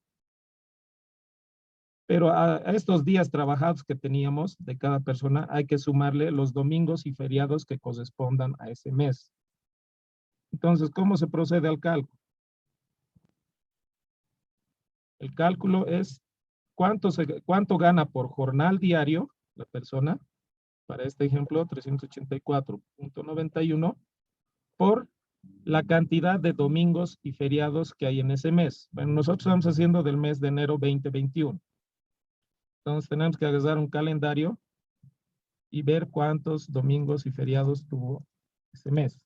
Pero a estos días trabajados que teníamos de cada persona hay que sumarle los domingos y feriados que correspondan a ese mes. Entonces, ¿cómo se procede al cálculo? El cálculo es cuánto gana por jornal diario la persona, para este ejemplo 384.91, por la cantidad de domingos y feriados que hay en ese mes. Bueno, nosotros estamos haciendo del mes de enero 2021. Entonces tenemos que agarrar un calendario y ver cuántos domingos y feriados tuvo ese mes.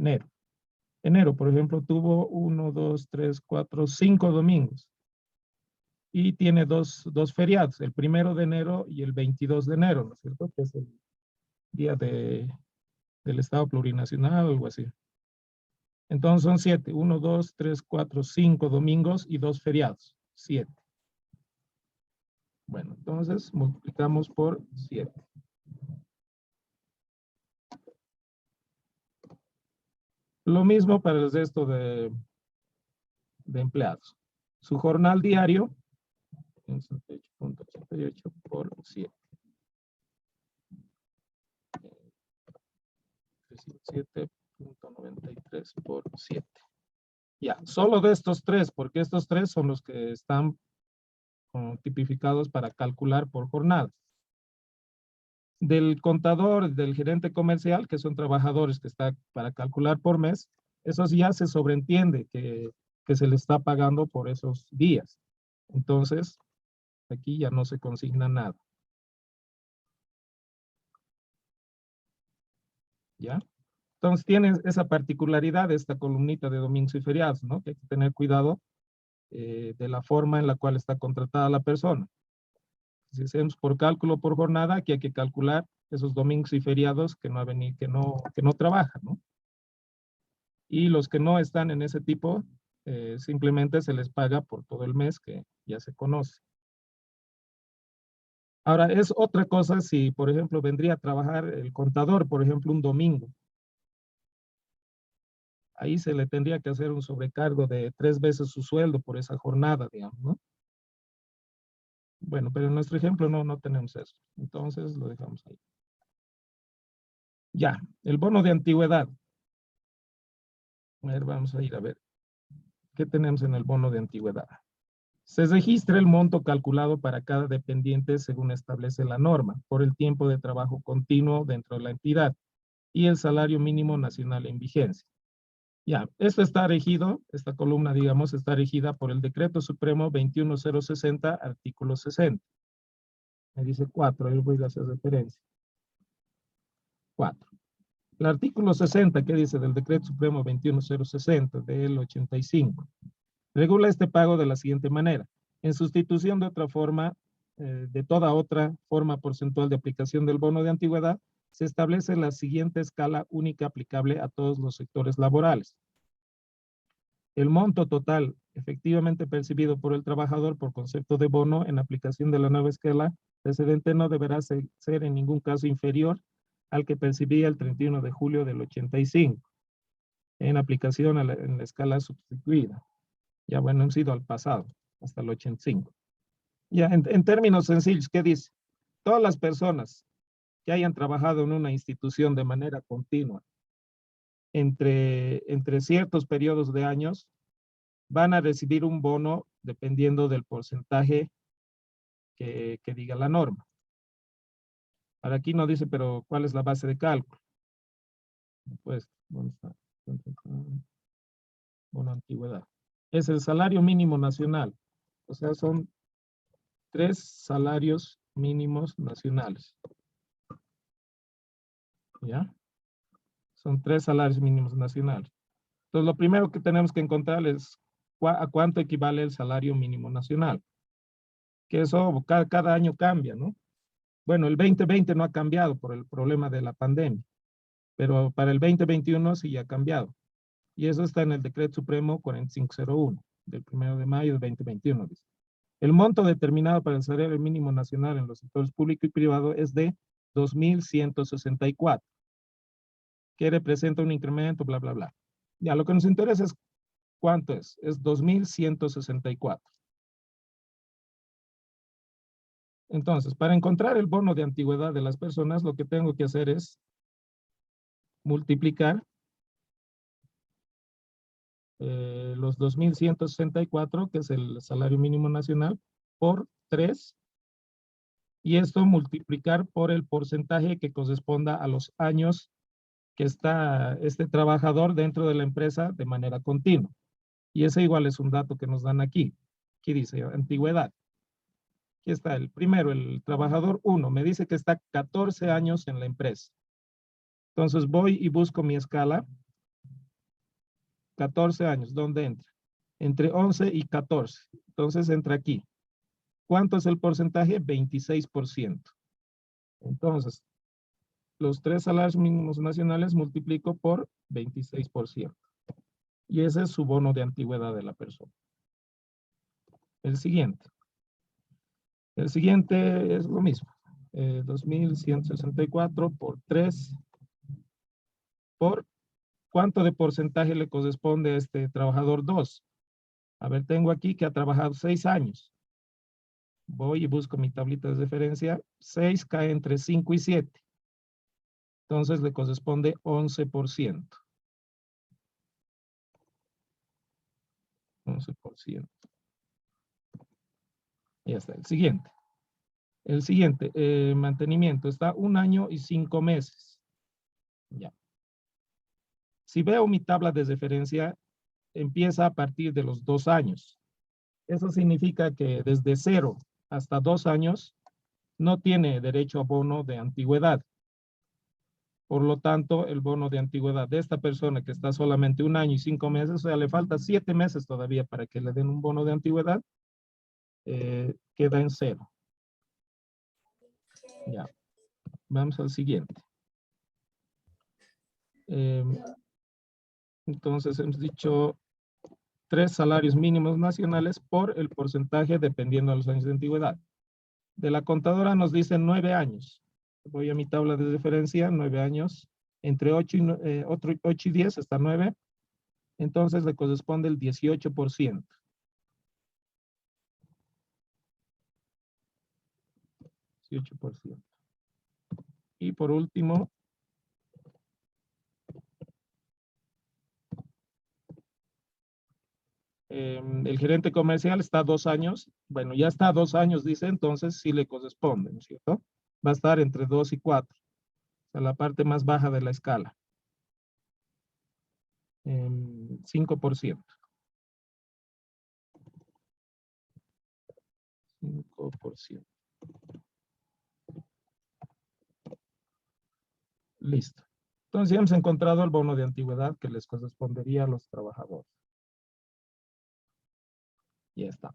enero. Enero, por ejemplo, tuvo 1, 2, 3, 4, 5 domingos. Y tiene dos feriados, el 1 de enero y el 22 de enero, ¿no es cierto? Que es el día del Estado Plurinacional o algo así. Entonces son 7, 1, 2, 3, 4, 5 domingos y 2 feriados, 7. Bueno, entonces multiplicamos por 7. Lo mismo para el resto de empleados. Su jornal diario, 68.88 por 7. 7.93 por 7. Ya, solo de estos tres, porque estos tres son los que están tipificados para calcular por jornada. Del contador, del gerente comercial, que son trabajadores que están para calcular por mes, esos ya se sobreentiende que se les está pagando por esos días. Entonces, aquí ya no se consigna nada. ¿Ya? Entonces, tienes esa particularidad de esta columnita de domingos y feriados, ¿no? Que hay que tener cuidado de la forma en la cual está contratada la persona. Si hacemos por cálculo por jornada, aquí hay que calcular esos domingos y feriados que no trabajan, ¿no? Y los que no están en ese tipo, simplemente se les paga por todo el mes que ya se conoce. Ahora, es otra cosa si, por ejemplo, vendría a trabajar el contador, por ejemplo, un domingo. Ahí se le tendría que hacer un sobrecargo de 3 veces su sueldo por esa jornada, digamos, ¿no? Bueno, pero en nuestro ejemplo no tenemos eso. Entonces lo dejamos ahí. Ya, el bono de antigüedad. A ver, vamos a ir a ver. ¿Qué tenemos en el bono de antigüedad? Se registra el monto calculado para cada dependiente según establece la norma, por el tiempo de trabajo continuo dentro de la entidad y el salario mínimo nacional en vigencia. Ya, esto está regido, esta columna, digamos, está regida por el Decreto Supremo 21060, artículo 60. Me dice 4, ahí voy a hacer referencia. 4. El artículo 60, ¿qué dice del Decreto Supremo 21060 del 85? Regula este pago de la siguiente manera. En sustitución de otra forma, de toda otra forma porcentual de aplicación del bono de antigüedad, se establece la siguiente escala única aplicable a todos los sectores laborales. El monto total efectivamente percibido por el trabajador por concepto de bono en aplicación de la nueva escala precedente no deberá ser en ningún caso inferior al que percibía el 31 de julio del 85, en aplicación en la escala sustituida. Ya bueno, hemos ido al pasado, hasta el 85. Ya, en términos sencillos, ¿qué dice? Todas las personas que hayan trabajado en una institución de manera continua entre ciertos periodos de años van a recibir un bono dependiendo del porcentaje que diga la norma. Ahora aquí no dice, pero ¿cuál es la base de cálculo? Pues, ¿dónde está? Bono antigüedad. Es el salario mínimo nacional. O sea, son 3 salarios mínimos nacionales. ¿Ya? Son 3 salarios mínimos nacionales. Entonces, lo primero que tenemos que encontrar es a cuánto equivale el salario mínimo nacional. Que eso cada año cambia, ¿no? Bueno, el 2020 no ha cambiado por el problema de la pandemia, pero para el 2021 sí ha cambiado. Y eso está en el Decreto Supremo 4501, del 1 de mayo de 2021. Dice. El monto determinado para el salario mínimo nacional en los sectores público y privado es de 2.164, que representa un incremento, bla, bla, bla. Ya, lo que nos interesa es cuánto es 2.164. Entonces, para encontrar el bono de antigüedad de las personas, lo que tengo que hacer es multiplicar los 2.164, que es el salario mínimo nacional, por 3, y esto multiplicar por el porcentaje que corresponda a los años que está este trabajador dentro de la empresa de manera continua. Y ese igual es un dato que nos dan aquí. Aquí dice antigüedad. Aquí está el primero, el trabajador 1, me dice que está 14 años en la empresa. Entonces voy y busco mi escala 14 años, ¿dónde entra? Entre 11 y 14. Entonces entra aquí. ¿Cuánto es el porcentaje? 26%. Entonces, los 3 salarios mínimos nacionales multiplico por 26%. Y ese es su bono de antigüedad de la persona. El siguiente. El siguiente es lo mismo. 2.164 por 3 por ¿cuánto de porcentaje le corresponde a este trabajador 2? A ver, tengo aquí que ha trabajado 6 años. Voy y busco mi tablita de referencia. 6 cae entre 5 y 7. Entonces le corresponde 11%. 11%. Ya está. El siguiente. El siguiente, mantenimiento. Está 1 año y 5 meses. Ya. Si veo mi tabla de referencia, empieza a partir de los 2 años. Eso significa que desde 0 hasta 2 años no tiene derecho a bono de antigüedad. Por lo tanto, el bono de antigüedad de esta persona que está solamente 1 año y 5 meses, o sea, le falta 7 meses todavía para que le den un bono de antigüedad, queda en 0. Ya. Vamos al siguiente. Entonces hemos dicho 3 salarios mínimos nacionales por el porcentaje dependiendo de los años de antigüedad. De la contadora nos dicen 9 años. Voy a mi tabla de referencia, 9 años. Entre 8 y 10 hasta 9. Entonces le corresponde el 18%. 18%. Y por último, el gerente comercial está 2 años. Bueno, ya está 2 años, dice, entonces sí le corresponde, ¿no es cierto? Va a estar entre 2 y 4. O sea, la parte más baja de la escala. 5%. 5%. Listo. Entonces ya hemos encontrado el bono de antigüedad que les correspondería a los trabajadores. Ya está.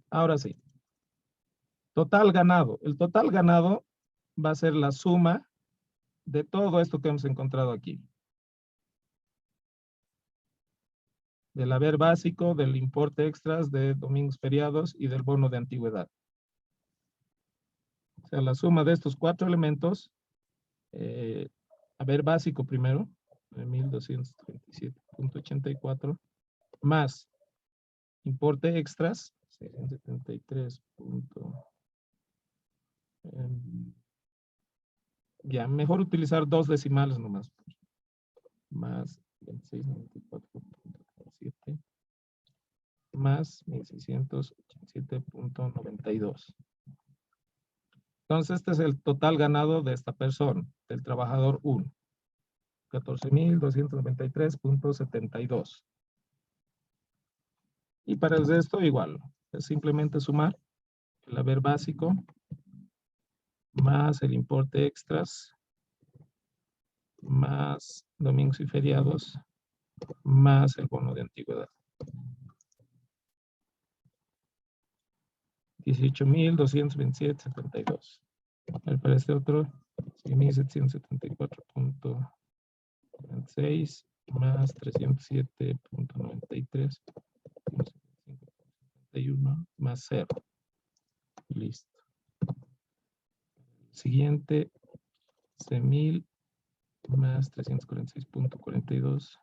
Ahora sí. Total ganado. El total ganado va a ser la suma de todo esto que hemos encontrado aquí. Del haber básico, del importe extras, de domingos feriados y del bono de antigüedad. O sea, la suma de estos 4 elementos, haber básico primero, 1.237.84, más importe extras, 673. Ya, mejor utilizar 2 decimales nomás. Más 2694.7 más 1687.92. Entonces, este es el total ganado de esta persona, del trabajador 1. 14.293.72. Y para el resto igual, es simplemente sumar el haber básico más el importe extras más domingos y feriados más el bono de antigüedad. 18.227.72. Para este otro, 6.774.6 más 307.93 más 0. Listo. Siguiente, 11.000 más 346.42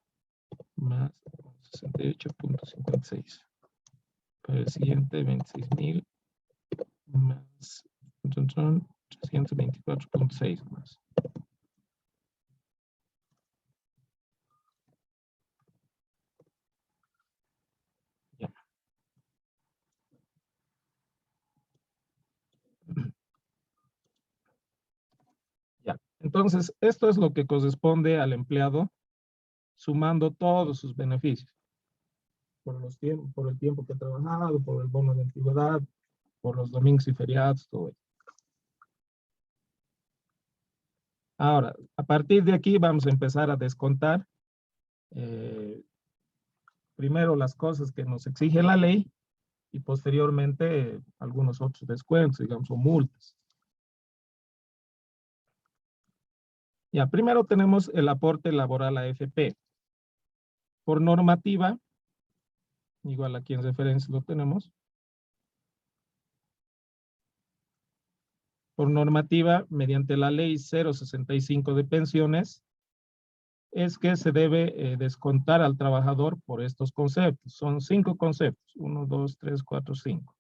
más 68.56. Para el siguiente, 26.000 más 324.6 más. Ya. Ya. Entonces, esto es lo que corresponde al empleado sumando todos sus beneficios. Por el tiempo que ha trabajado, por el bono de antigüedad, por los domingos y feriados, todo eso. Ahora, a partir de aquí vamos a empezar a descontar primero las cosas que nos exige la ley y posteriormente algunos otros descuentos, digamos, o multas. Ya, primero tenemos el aporte laboral a AFP. Por normativa, igual aquí en referencia lo tenemos. Por normativa, mediante la ley 065 de pensiones, es que se debe descontar al trabajador por estos conceptos. Son 5 conceptos, 1, 2, 3, 4, 5.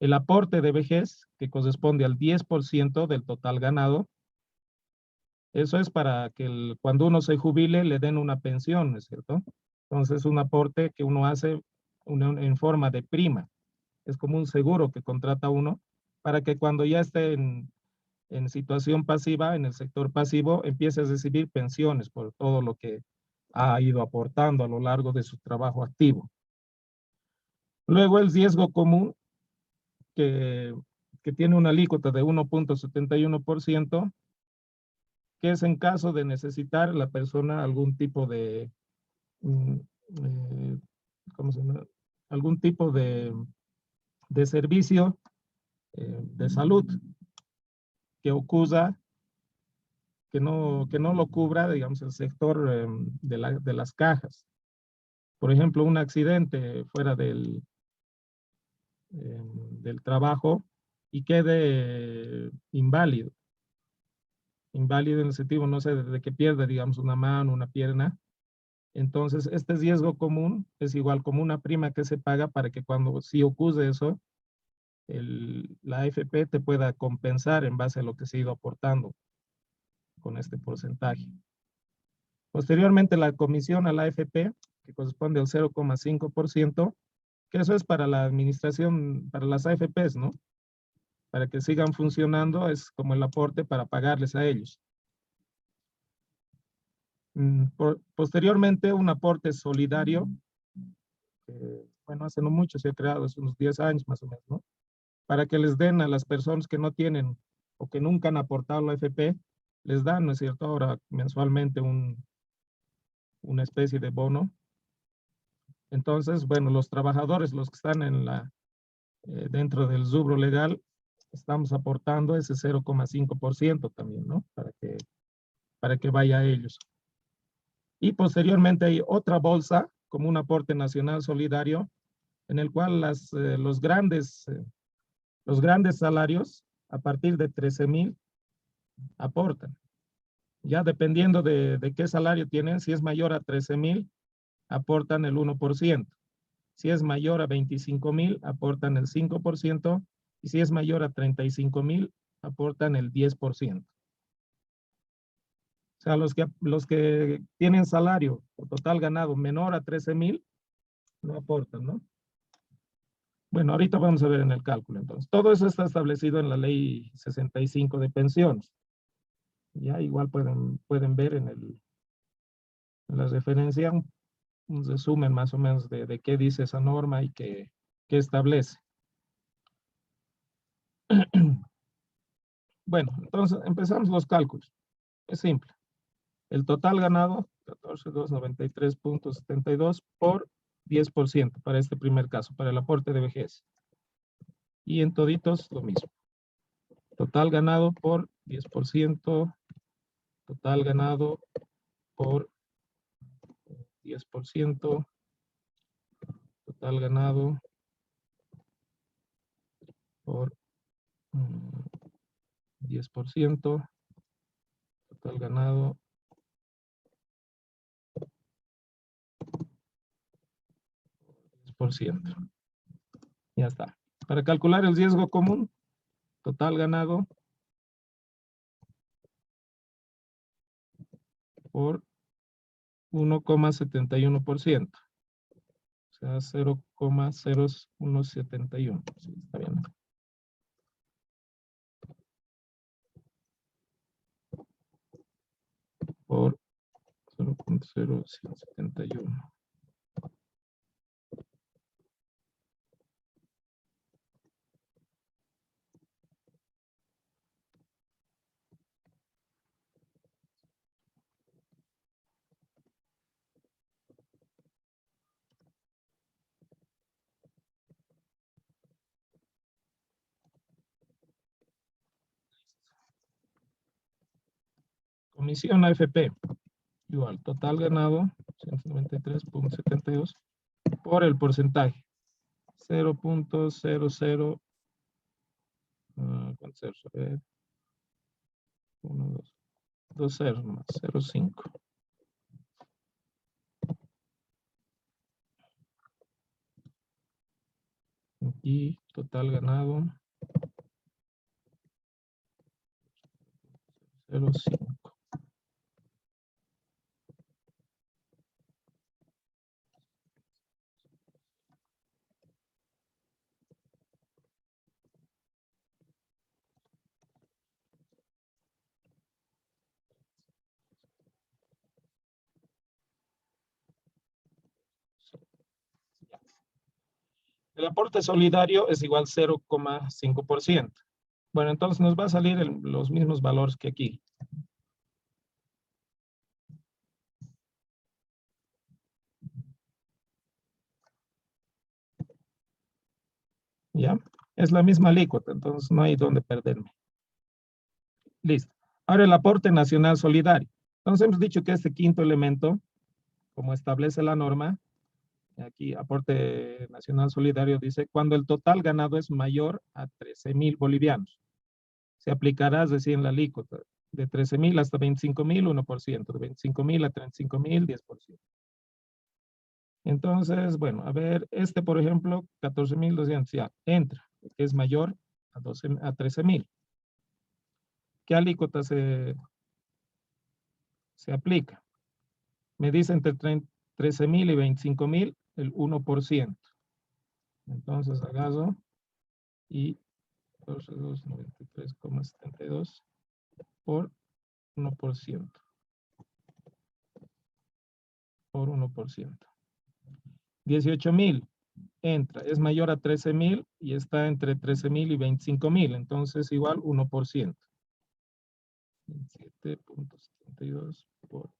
El aporte de vejez, que corresponde al 10% del total ganado. Eso es para que cuando uno se jubile le den una pensión, ¿no es cierto? Entonces es un aporte que uno hace en forma de prima. Es como un seguro que contrata uno para que cuando ya esté en situación pasiva, en el sector pasivo, empiece a recibir pensiones por todo lo que ha ido aportando a lo largo de su trabajo activo. Luego el riesgo común, que tiene una alícuota de 1.71%, que es en caso de necesitar la persona algún tipo de, ¿cómo se llama? Algún tipo de servicio de salud que ocurra, que no lo cubra, digamos, el sector de las cajas. Por ejemplo, un accidente fuera del trabajo y quede inválido. Inválido en el sentido, no sé, de que pierde, digamos, una mano, una pierna. Entonces, este riesgo común es igual como una prima que se paga para que cuando sí ocurre eso, la AFP te pueda compensar en base a lo que se ha ido aportando con este porcentaje. Posteriormente, la comisión a la AFP, que corresponde al 0,5%, que eso es para la administración, para las AFPs, ¿no? Para que sigan funcionando, es como el aporte para pagarles a ellos. Posteriormente, un aporte solidario, que, bueno, hace no mucho se ha creado, hace unos 10 años más o menos, ¿no? Para que les den a las personas que no tienen o que nunca han aportado la AFP, les dan, ¿no es cierto?, ahora mensualmente una especie de bono. Entonces, bueno, los trabajadores, los que están dentro del rubro legal, estamos aportando ese 0,5% también, ¿no? Para que vaya a ellos. Y posteriormente hay otra bolsa, como un aporte nacional solidario, en el cual los grandes salarios, a partir de 13,000, aportan. Ya dependiendo de qué salario tienen, si es mayor a 13,000, aportan el 1%. Si es mayor a 25,000, aportan el 5%. Y si es mayor a 35,000, aportan el 10%. O sea, los que tienen salario o total ganado menor a 13,000, no aportan, ¿no? Bueno, ahorita vamos a ver en el cálculo, entonces. Todo eso está establecido en la ley 65 de pensiones. Ya igual pueden ver en la referencia un resumen más o menos de qué dice esa norma y qué establece. Bueno, entonces empezamos los cálculos. Es simple. El total ganado, 14,293.72 por 10% para este primer caso, para el aporte de vejez. Y en toditos lo mismo. Total ganado por 10%, total ganado por 10%, total ganado por 10%, total ganado por 10%. Ya está. Para calcular el riesgo común, total ganado por 1,71%. O sea, 0,0171. Sí, está bien. Por 0,0171. Comisión AFP, igual, total ganado, 193.72, por el porcentaje, 0.00, ¿cuántos ceros? A ver, 1, 2, 2 ceros nomás, 0.5. Aquí, total ganado, 0.5. El aporte solidario es igual 0,5%. Bueno, entonces nos va a salir los mismos valores que aquí. ¿Ya? Es la misma alícuota, entonces no hay dónde perderme. Listo. Ahora el aporte nacional solidario. Entonces hemos dicho que este quinto elemento, como establece la norma, aquí aporte nacional solidario dice, cuando el total ganado es mayor a 13,000 bolivianos. Se aplicará, es decir, en la alícuota, de 13,000 hasta 25,000, 1%, de 25,000 a 35,000, 10%. Entonces, bueno, a ver, este, por ejemplo, 14,200, ya, entra, que es mayor a 13,000. ¿Qué alícuota se aplica? Me dice entre 13,000 y 25,000, el 1%. Entonces, agarro y 93,72 por 1%. Por 1%. 18,000 entra, es mayor a 13,000 y está entre 13,000 y 25,000, entonces igual 1%. 27.72 por...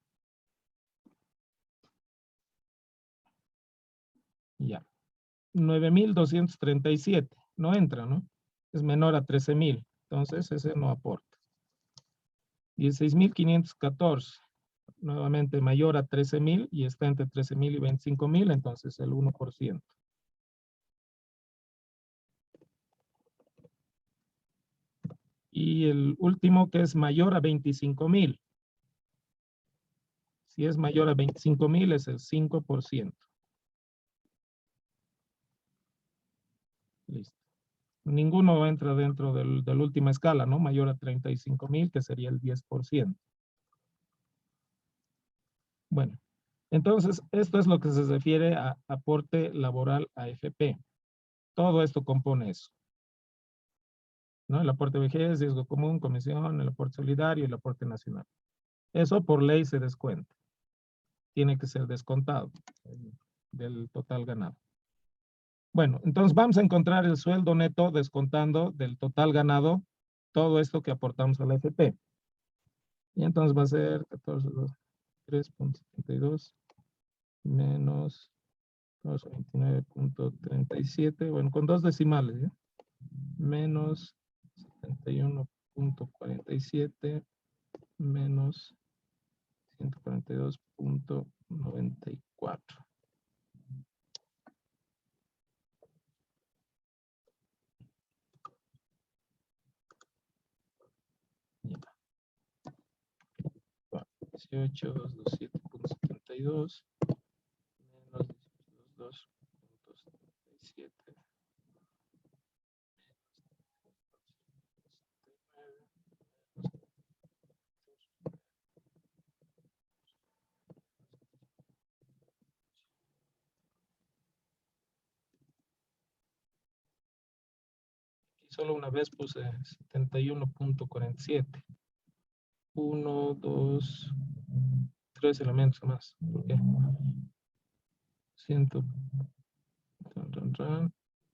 Ya. 9,237, no entra, ¿no? Es menor a 13,000, entonces ese no aporta. 16,514, nuevamente mayor a 13,000 y está entre 13,000 y 25,000, entonces el 1%. Y el último que es mayor a 25,000. Si es mayor a 25,000 es el 5%. Listo. Ninguno entra dentro de la última escala, ¿no? Mayor a 35,000, que sería el 10%. Bueno, entonces esto es lo que se refiere a aporte laboral AFP. Todo esto compone eso, ¿no? El aporte vejez, riesgo común, comisión, el aporte solidario y el aporte nacional. Eso por ley se descuenta. Tiene que ser descontado del total ganado. Bueno, entonces vamos a encontrar el sueldo neto descontando del total ganado todo esto que aportamos a la AFP. Y entonces va a ser 3.72 menos 229.37, bueno, con dos decimales, ¿ya? Menos 71.47 menos 142.94. Ya. 18, 227.72 menos 222.77. Solo una vez puse 71.47. 1, 2, 3 elementos más. ¿Por qué? 100.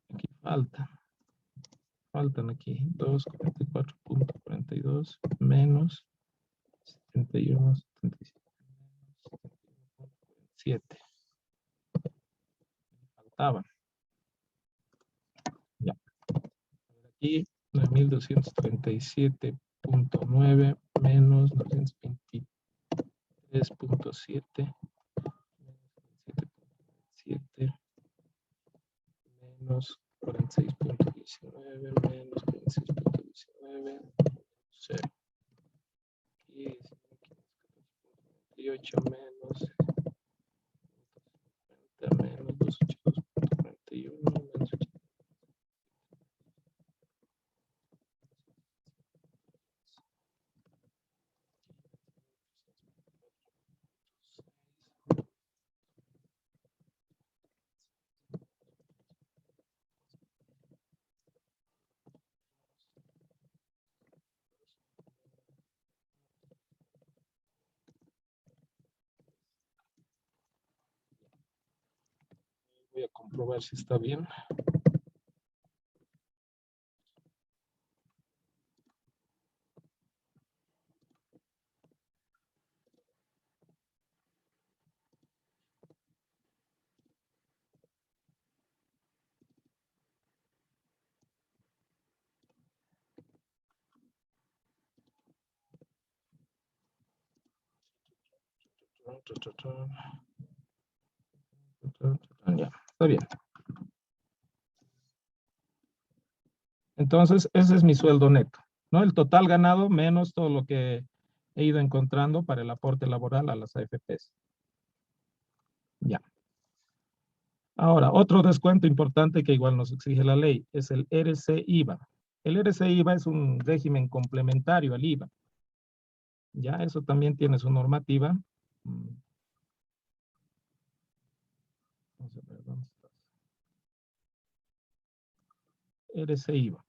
Aquí faltan aquí 244.42 menos 71.77. Faltaban. Ya. Aquí 9,237.9 menos 923. 7 7 menos 46.19 menos 46.19 0. Y 18 menos 50 menos 282.41 menos 80. Voy a comprobar si está bien. Ya, está bien. Entonces, ese es mi sueldo neto, ¿no? El total ganado menos todo lo que he ido encontrando para el aporte laboral a las AFPs. Ya. Ahora, otro descuento importante que igual nos exige la ley es el RC-IVA. El RC-IVA es un régimen complementario al IVA. Ya, eso también tiene su normativa. Vamos a ver, ¿dónde está? RC-IVA.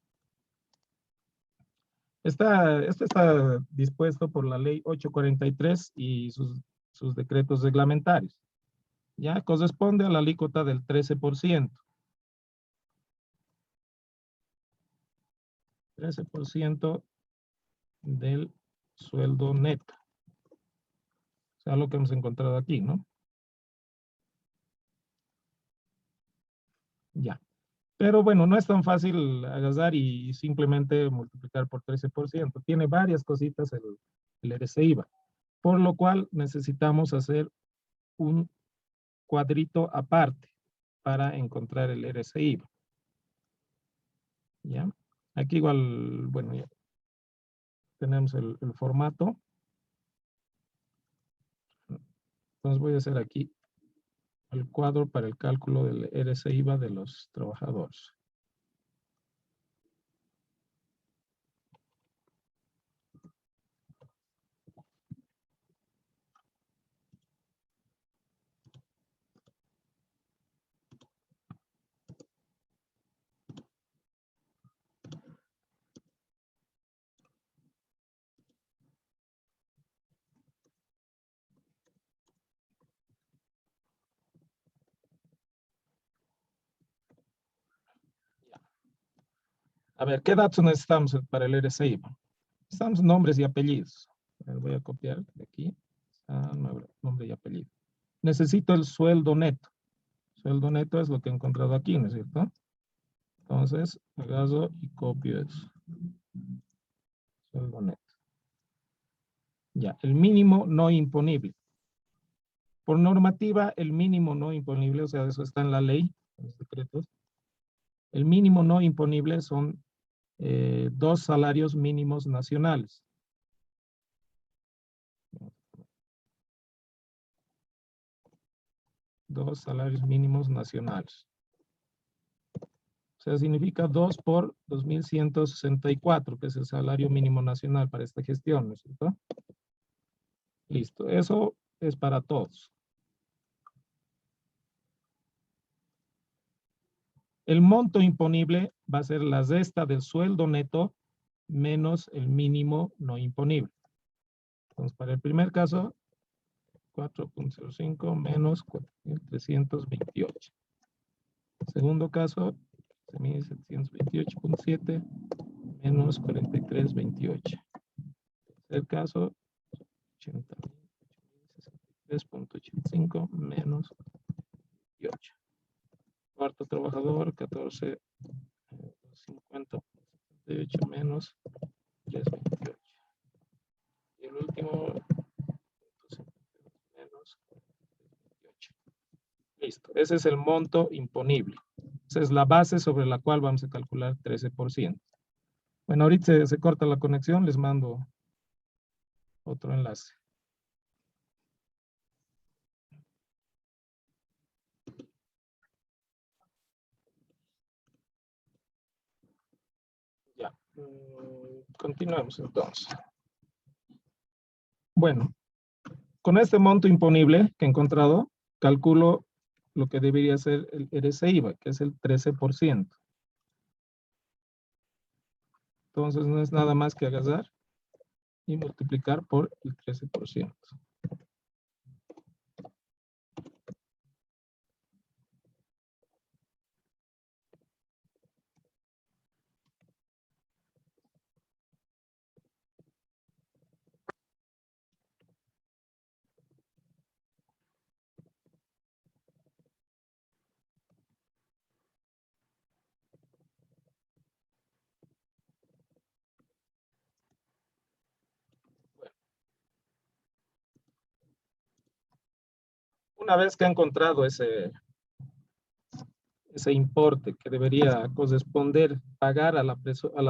Esto está dispuesto por la ley 843 y sus decretos reglamentarios. Ya corresponde a la alícuota del 13%. 13% del sueldo neto. O sea, lo que hemos encontrado aquí, ¿no? Ya. Pero bueno, no es tan fácil agarrar y simplemente multiplicar por 13%. Tiene varias cositas el RC-IVA. Por lo cual necesitamos hacer un cuadrito aparte para encontrar el RC-IVA. ¿Ya? Aquí igual, bueno, ya tenemos el formato. Entonces voy a hacer aquí el cuadro para el cálculo del RC-IVA de los trabajadores. A ver, ¿qué datos necesitamos para el RC-IVA? Necesitamos nombres y apellidos. Voy a copiar de aquí. Nombre y apellido. Necesito el sueldo neto. Sueldo neto es lo que he encontrado aquí, ¿no es cierto? Entonces, agarro y copio eso. Sueldo neto. Ya, el mínimo no imponible. Por normativa, el mínimo no imponible, o sea, eso está en la ley, en los decretos. El mínimo no imponible son 2 salarios mínimos nacionales. 2 salarios mínimos nacionales. O sea, significa 2 por 2.164, que es el salario mínimo nacional para esta gestión, ¿no es cierto? Listo, eso es para todos. El monto imponible va a ser la resta del sueldo neto menos el mínimo no imponible. Entonces, para el primer caso, 4.05 menos 4.328. Segundo caso, 13.728.7 menos 43.28. Tercer caso, 80.063.85 menos 28. Cuarto trabajador, 14.50.78 menos 3.28. Y el último, menos Listo. Ese es el monto imponible. Esa es la base sobre la cual vamos a calcular 13%. Bueno, ahorita se corta la conexión, les mando otro enlace. Ya. Continuemos entonces. Bueno, con este monto imponible que he encontrado, calculo lo que debería ser el RCIVA, que es el 13%. Entonces no es nada más que agarrar y multiplicar por el 13%. Una vez que ha encontrado ese importe que debería corresponder pagar a la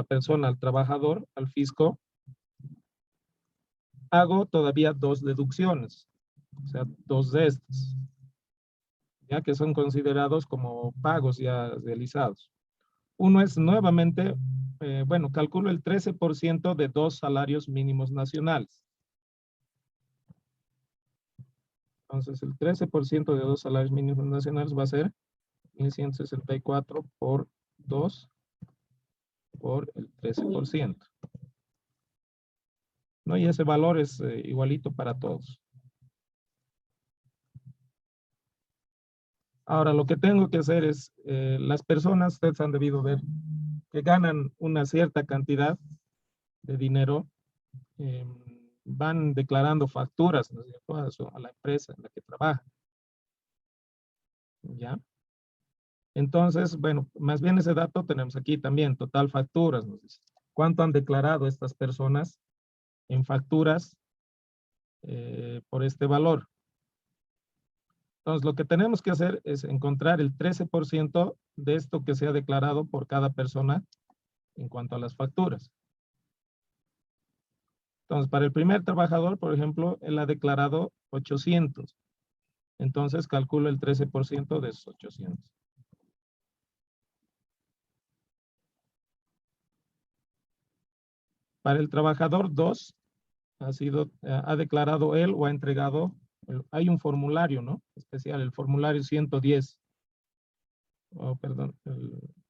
persona, al trabajador, al fisco, hago todavía dos deducciones, o sea, dos de estas, ya que son considerados como pagos ya realizados. Uno es nuevamente, bueno, calculo el 13% de 2 salarios mínimos nacionales. Entonces, el 13% de 2 salarios mínimos nacionales va a ser 1.164 por 2 por el 13%. ¿No? Y ese valor es igualito para todos. Ahora, lo que tengo que hacer es, las personas, ustedes han debido ver, que ganan una cierta cantidad de dinero, van declarando facturas, ¿no es cierto?, a la empresa en la que trabajan. ¿Ya? Entonces, bueno, más bien ese dato tenemos aquí también, total facturas, nos dice. ¿Cuánto han declarado estas personas en facturas por este valor? Entonces, lo que tenemos que hacer es encontrar el 13% de esto que se ha declarado por cada persona en cuanto a las facturas. Entonces, para el primer trabajador, por ejemplo, él ha declarado 800. Entonces, calculo el 13% de esos 800. Para el trabajador 2, ha declarado él o ha entregado, hay un formulario, ¿no? Especial, el formulario 110. Oh, perdón,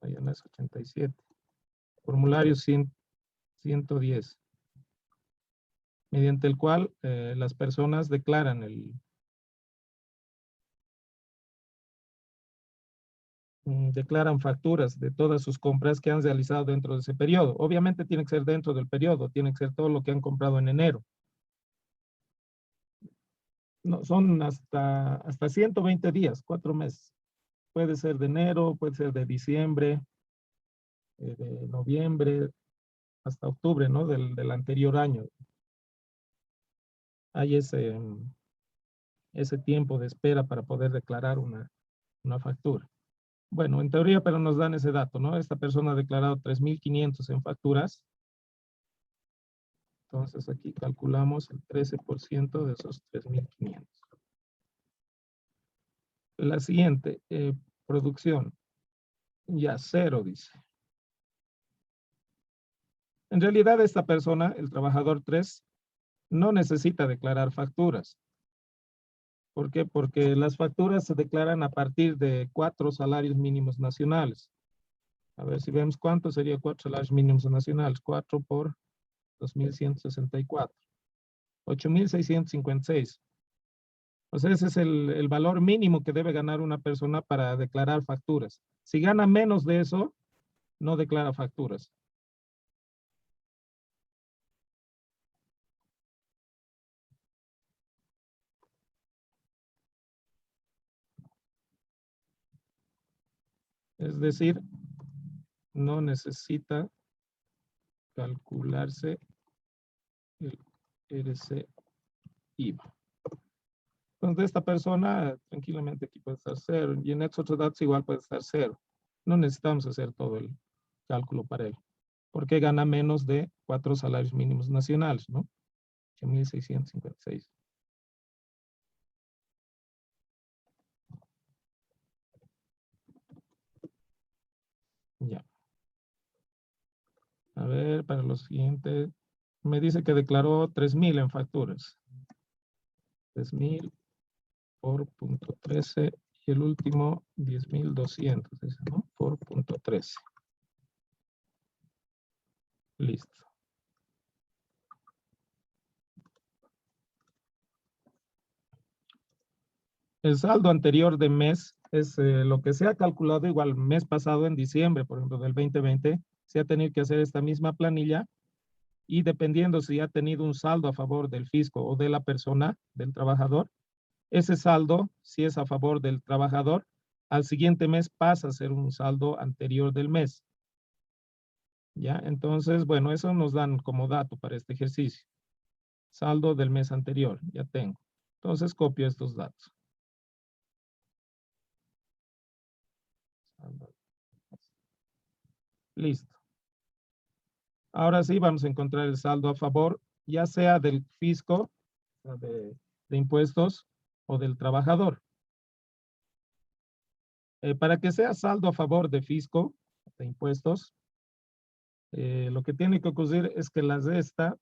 allá no es 87. Formulario 110. Mediante el cual las personas declaran declaran facturas de todas sus compras que han realizado dentro de ese periodo. Obviamente tiene que ser dentro del periodo, tiene que ser todo lo que han comprado en enero. No, son hasta 120 días, 4 meses. Puede ser de enero, puede ser de diciembre, de noviembre, hasta octubre, ¿no? Del anterior año. Hay ese tiempo de espera para poder declarar una factura. Bueno, en teoría, pero nos dan ese dato, ¿no? Esta persona ha declarado 3.500 en facturas. Entonces aquí calculamos el 13% de esos 3.500. La siguiente, producción. Ya, 0, dice. En realidad, esta persona, el trabajador 3, no necesita declarar facturas. ¿Por qué? Porque las facturas se declaran a partir de 4 salarios mínimos nacionales. A ver si vemos cuánto sería 4 salarios mínimos nacionales. 4 por 2.164. 8.656. O sea, ese es el valor mínimo que debe ganar una persona para declarar facturas. Si gana menos de eso, no declara facturas. Es decir, no necesita calcularse el RCIVA. Entonces, de esta persona, tranquilamente aquí puede estar 0. Y en estos otros datos igual puede estar 0. No necesitamos hacer todo el cálculo para él. Porque gana menos de 4 salarios mínimos nacionales, ¿no? 8.656. Ya. A ver, para los siguientes. Me dice que declaró 3.000 en facturas. 3.000 por punto 13. Y el último, 10.200. ¿No? Por punto 13. Listo. El saldo anterior de mes es lo que se ha calculado igual mes pasado en diciembre, por ejemplo, del 2020, se ha tenido que hacer esta misma planilla y dependiendo si ha tenido un saldo a favor del fisco o de la persona, del trabajador, ese saldo, si es a favor del trabajador, al siguiente mes pasa a ser un saldo anterior del mes. ¿Ya? Entonces, bueno, eso nos dan como dato para este ejercicio. Saldo del mes anterior, ya tengo. Entonces, copio estos datos. Listo. Ahora sí vamos a encontrar el saldo a favor, ya sea del fisco, de impuestos o del trabajador. Para que sea saldo a favor de fisco, de impuestos, lo que tiene que ocurrir es que la resta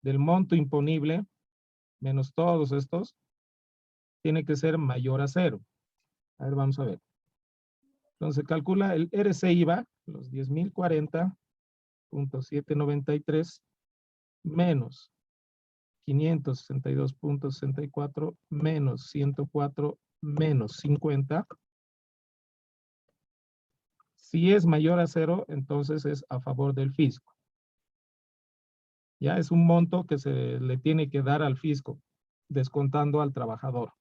del monto imponible, menos todos estos, tiene que ser mayor a 0. A ver, vamos a ver. Entonces calcula el RC IVA, los 10.040.793 menos 562.64 menos 104 menos 50. Si es mayor a 0, entonces es a favor del fisco. Ya es un monto que se le tiene que dar al fisco, descontando al trabajador.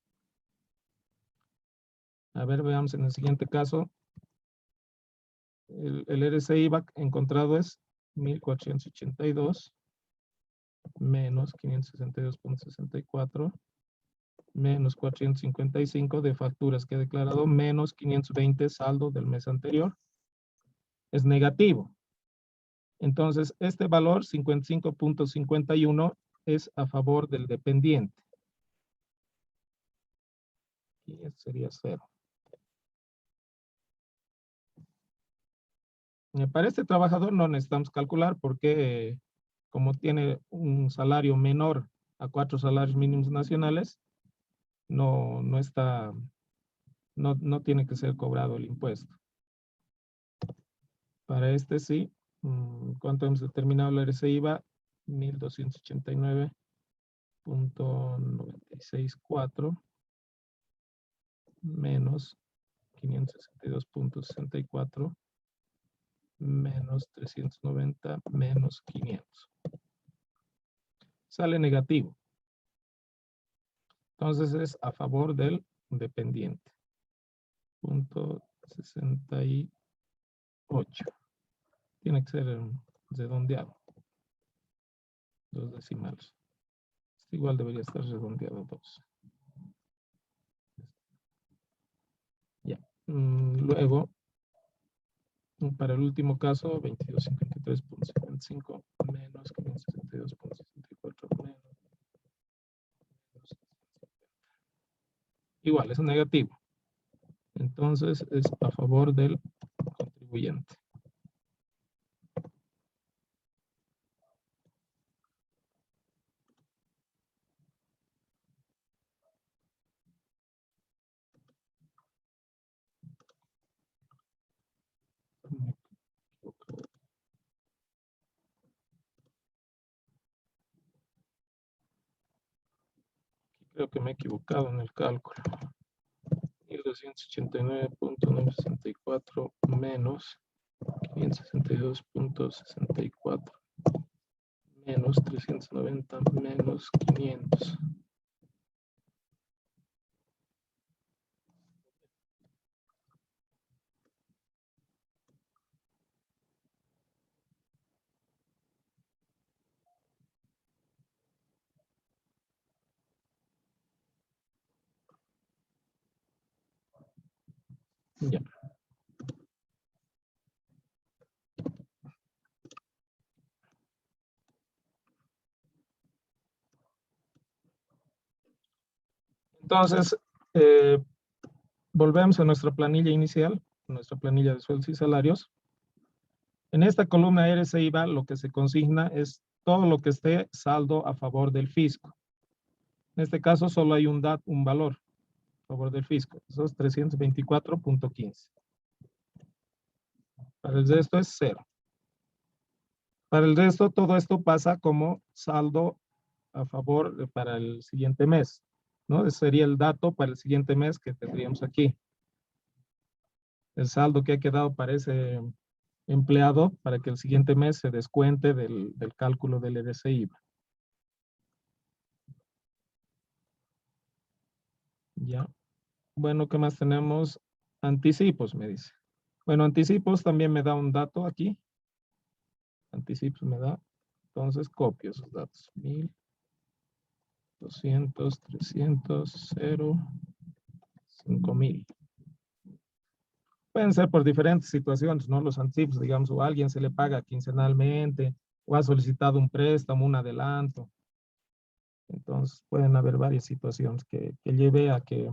A ver, veamos en el siguiente caso. El RC IVA encontrado es 1.482 menos 562.64 menos 455 de facturas que he declarado menos 520 saldo del mes anterior. Es negativo. Entonces, este valor 55.51 es a favor del dependiente. Y esto sería 0. Para este trabajador no necesitamos calcular porque como tiene un salario menor a 4 salarios mínimos nacionales, no tiene que ser cobrado el impuesto. Para este sí, ¿cuánto hemos determinado la RC IVA? 1.289.964 menos 562.64 menos 390 menos 500. Sale negativo. Entonces es a favor del dependiente. Punto 68. Tiene que ser redondeado. 2 decimales. Igual debería estar redondeado 2. Ya. Luego, para el último caso, 2253.55 menos 562.64 menos. Igual, es negativo. Entonces, es a favor del contribuyente. Creo que me he equivocado en el cálculo. 1289.964 menos 562.64 menos 390 menos 500. Ya. Entonces, volvemos a nuestra planilla inicial, nuestra planilla de sueldos y salarios. En esta columna RC/IVA lo que se consigna es todo lo que esté saldo a favor del fisco. En este caso solo hay un valor a favor del fisco. Eso es 324.15. Para el resto es 0. Para el resto, todo esto pasa como saldo a favor para el siguiente mes, ¿no? Ese sería el dato para el siguiente mes que tendríamos aquí. El saldo que ha quedado para ese empleado para que el siguiente mes se descuente del cálculo del RC/IVA. Ya. Bueno, ¿qué más tenemos? Anticipos, me dice. Bueno, anticipos también me da un dato aquí. Anticipos me da. Entonces copio esos datos. 1200, 300, 0, 5000. Pueden ser por diferentes situaciones, ¿no? Los anticipos, digamos, o a alguien se le paga quincenalmente, o ha solicitado un préstamo, un adelanto. Entonces, pueden haber varias situaciones que lleve a que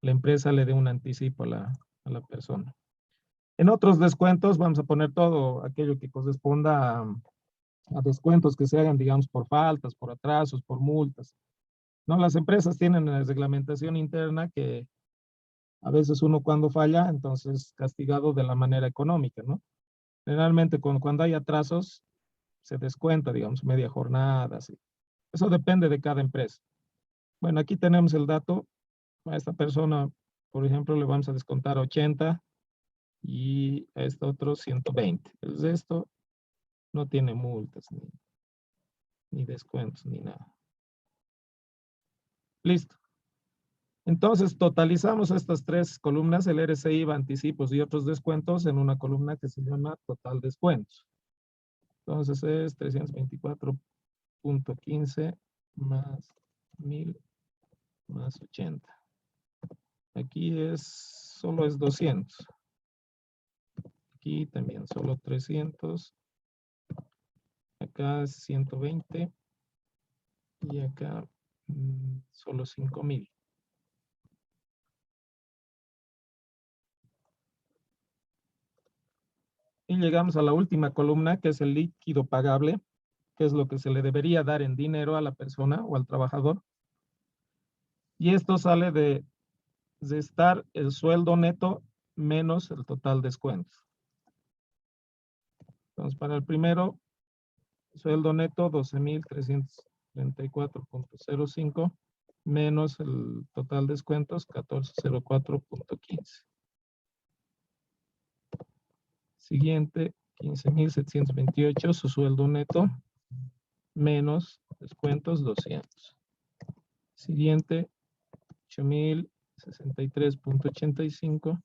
la empresa le dé un anticipo a la persona. En otros descuentos, vamos a poner todo aquello que corresponda a descuentos que se hagan, digamos, por faltas, por atrasos, por multas. ¿No? Las empresas tienen una reglamentación interna que a veces uno cuando falla, entonces castigado de la manera económica, ¿no? Generalmente cuando hay atrasos, se descuenta, digamos, media jornada, así. Eso depende de cada empresa. Bueno, aquí tenemos el dato. A esta persona, por ejemplo, le vamos a descontar 80 y a este otro 120. El resto no tiene multas ni descuentos ni nada. Listo. Entonces, totalizamos estas tres columnas, el RC/IVA, anticipos y otros descuentos, en una columna que se llama total descuentos. Entonces es 324.15 más 1000 más 80. Aquí solo es 200. Aquí también solo 300. Acá es 120. Y acá solo 5000. Y llegamos a la última columna, que es el líquido pagable, que es lo que se le debería dar en dinero a la persona o al trabajador. Y esto sale de estar el sueldo neto menos el total descuento. Entonces, para el primero, sueldo neto 12,334.05 menos el total descuentos 1404.15. Siguiente, 15,728, su sueldo neto menos descuentos 200. Siguiente, 8,063.85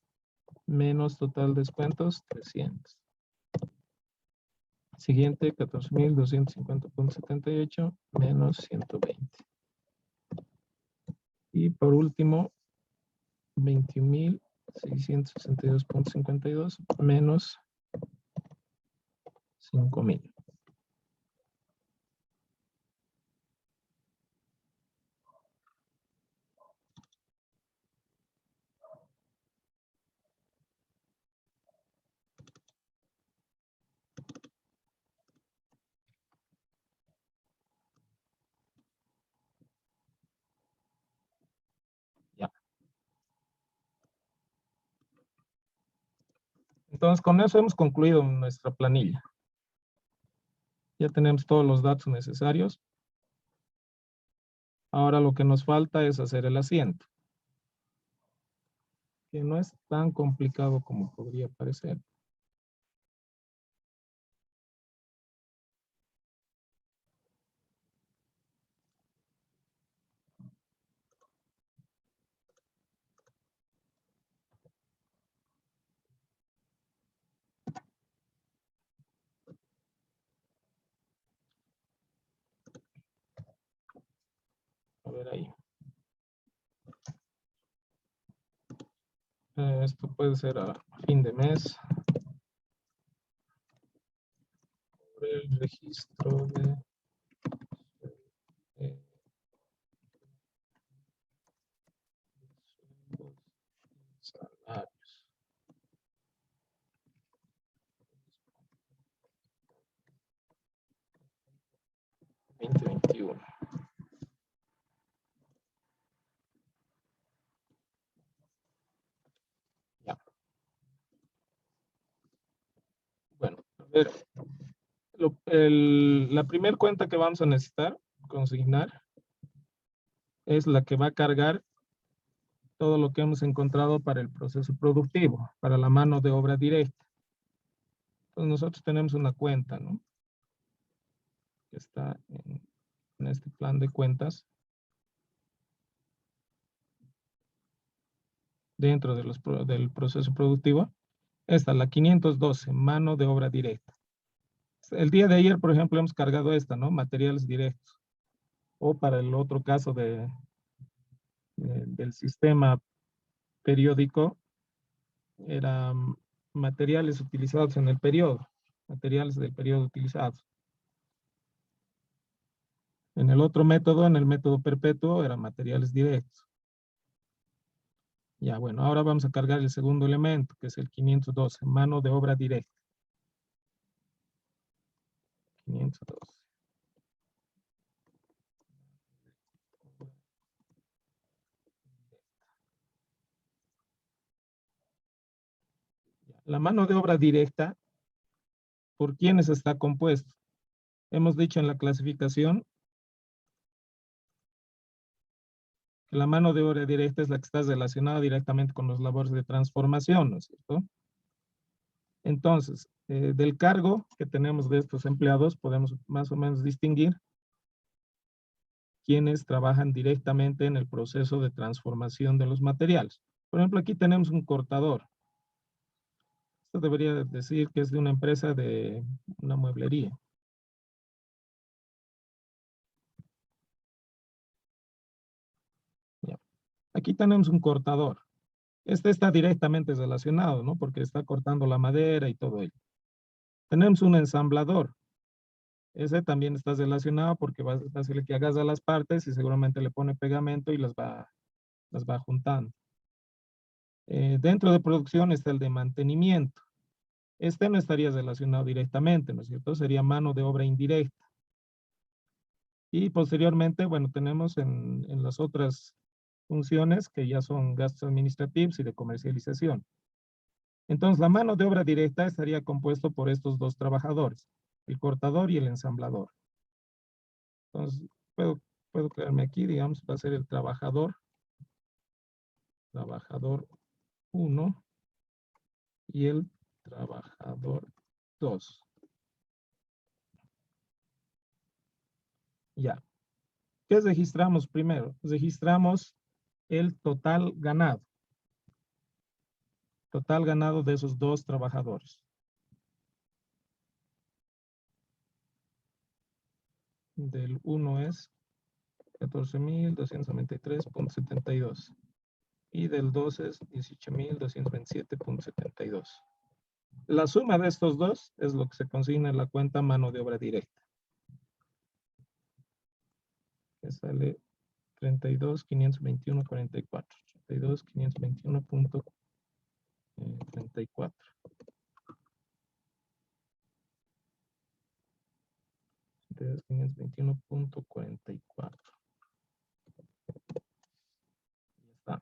menos total descuentos 300. Siguiente, 14,250.78 menos 120. Y por último, 21,662.52 menos 5,000. Ya. Entonces, con eso hemos concluido nuestra planilla. Ya tenemos todos los datos necesarios. Ahora lo que nos falta es hacer el asiento, que no es tan complicado como podría parecer. A ver ahí. Esto puede ser a fin de mes. Por el registro de eh, sueldos y salarios. 2021. Ya. Bueno, a ver, la primera cuenta que vamos a necesitar consignar es la que va a cargar todo lo que hemos encontrado para el proceso productivo, para la mano de obra directa. Entonces nosotros tenemos una cuenta, ¿no? Que está en este plan de cuentas dentro de del proceso productivo. Esta, la 512, mano de obra directa. El día de ayer, por ejemplo, hemos cargado esta, ¿no? Materiales directos. O para el otro caso del sistema periódico, eran materiales utilizados en el periodo, materiales del periodo utilizados. En el otro método, en el método perpetuo, eran materiales directos. Ya, bueno, ahora vamos a cargar el segundo elemento, que es el 512, mano de obra directa. 512. La mano de obra directa, ¿por quiénes está compuesto? Hemos dicho en la clasificación que la mano de obra directa es la que está relacionada directamente con los labores de transformación, ¿no es cierto? Entonces, del cargo que tenemos de estos empleados, podemos más o menos distinguir quienes trabajan directamente en el proceso de transformación de los materiales. Por ejemplo, aquí tenemos un cortador. Esto debería decir que es de una empresa de una mueblería. Ya. Aquí tenemos un cortador. Este está directamente relacionado, ¿no? Porque está cortando la madera y todo ello. Tenemos un ensamblador. Ese también está relacionado porque va a hacerle que hagas a las partes y seguramente le pone pegamento y las va juntando. Dentro de producción está el de mantenimiento. Este no estaría relacionado directamente, ¿no es cierto? Sería mano de obra indirecta. Y posteriormente, bueno, tenemos en las otras funciones que ya son gastos administrativos y de comercialización. Entonces, la mano de obra directa estaría compuesto por estos dos trabajadores, el cortador y el ensamblador. Entonces, puedo crearme aquí, digamos, va a ser el trabajador 1 y el trabajador 2. Ya. ¿Qué registramos primero? Registramos el total ganado. Total ganado de esos dos trabajadores. Del 1 es 14.293.72 y del 2 es 18.227.72. La suma de estos dos es lo que se consigna en la cuenta mano de obra directa, que sale 32.521.44. 32.521.34. 521.44. Ya está.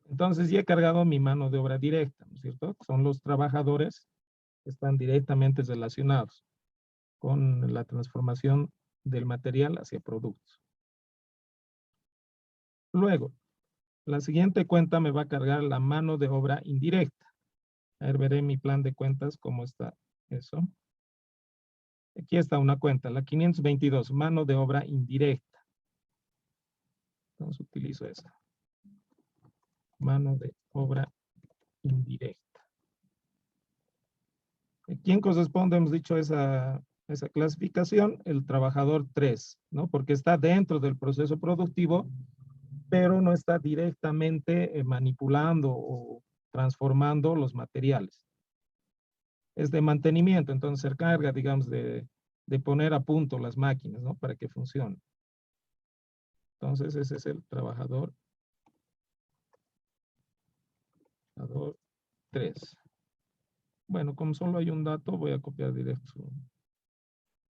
Entonces ya he cargado mi mano de obra directa, ¿no es cierto? Son los trabajadores que están directamente relacionados con la transformación del material hacia productos. Luego, la siguiente cuenta me va a cargar la mano de obra indirecta. A ver, veré mi plan de cuentas cómo está eso. Aquí está una cuenta, la 522, mano de obra indirecta. Entonces utilizo esa. Mano de obra indirecta. ¿Quién corresponde? Hemos dicho esa clasificación, el trabajador 3, ¿no? Porque está dentro del proceso productivo, pero no está directamente manipulando o transformando los materiales. Es de mantenimiento, entonces se encarga, digamos, de poner a punto las máquinas, ¿no? Para que funcionen. Entonces ese es el trabajador 3. Bueno, como solo hay un dato, voy a copiar directo.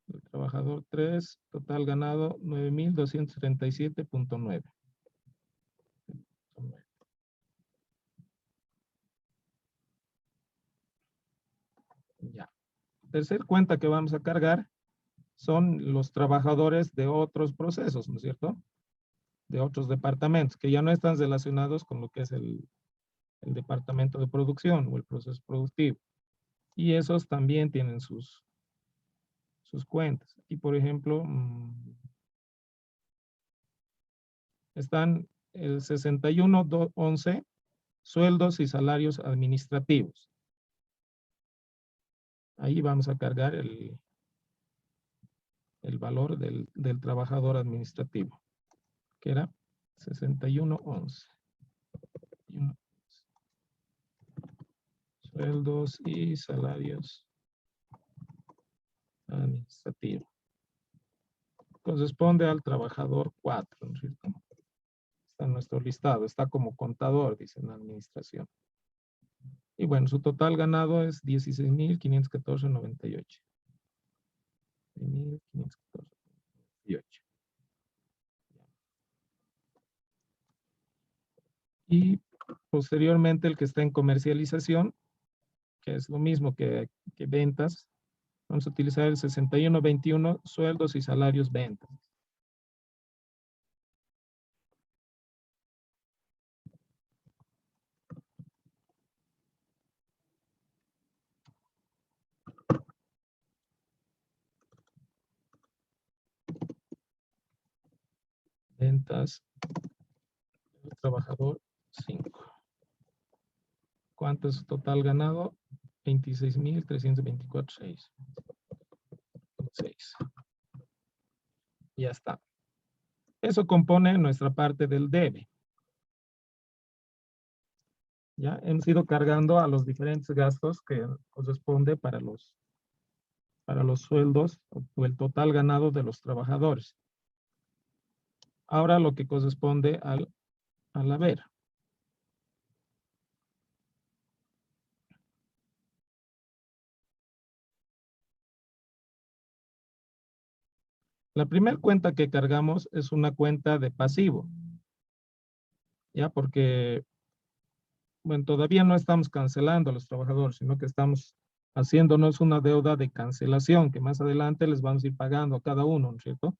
El trabajador 3, total ganado 9.237.9. Ya. Tercer cuenta que vamos a cargar son los trabajadores de otros procesos, ¿no es cierto? De otros departamentos que ya no están relacionados con lo que es el departamento de producción o el proceso productivo. Y esos también tienen sus cuentas. Aquí, por ejemplo, están el 61.11, sueldos y salarios administrativos. Ahí vamos a cargar el valor del trabajador administrativo, que era 61.11. Sueldos y salarios administrativos. Corresponde al trabajador 4, ¿no es cierto? Está en nuestro listado, está como contador, dice en la administración. Y bueno, su total ganado es 16.514.98. 16.514.98. Y posteriormente el que está en comercialización, que es lo mismo que ventas, vamos a utilizar el 61.21, sueldos y salarios ventas. Ventas, trabajador 5. ¿Cuánto es su total ganado? 26.324.6. Ya está. Eso compone nuestra parte del debe. Ya hemos ido cargando a los diferentes gastos que corresponde para los sueldos o el total ganado de los trabajadores. Ahora lo que corresponde al haber. La primera cuenta que cargamos es una cuenta de pasivo. Ya, porque, bueno, todavía no estamos cancelando a los trabajadores, sino que estamos haciéndonos una deuda de cancelación, que más adelante les vamos a ir pagando a cada uno, ¿no es cierto?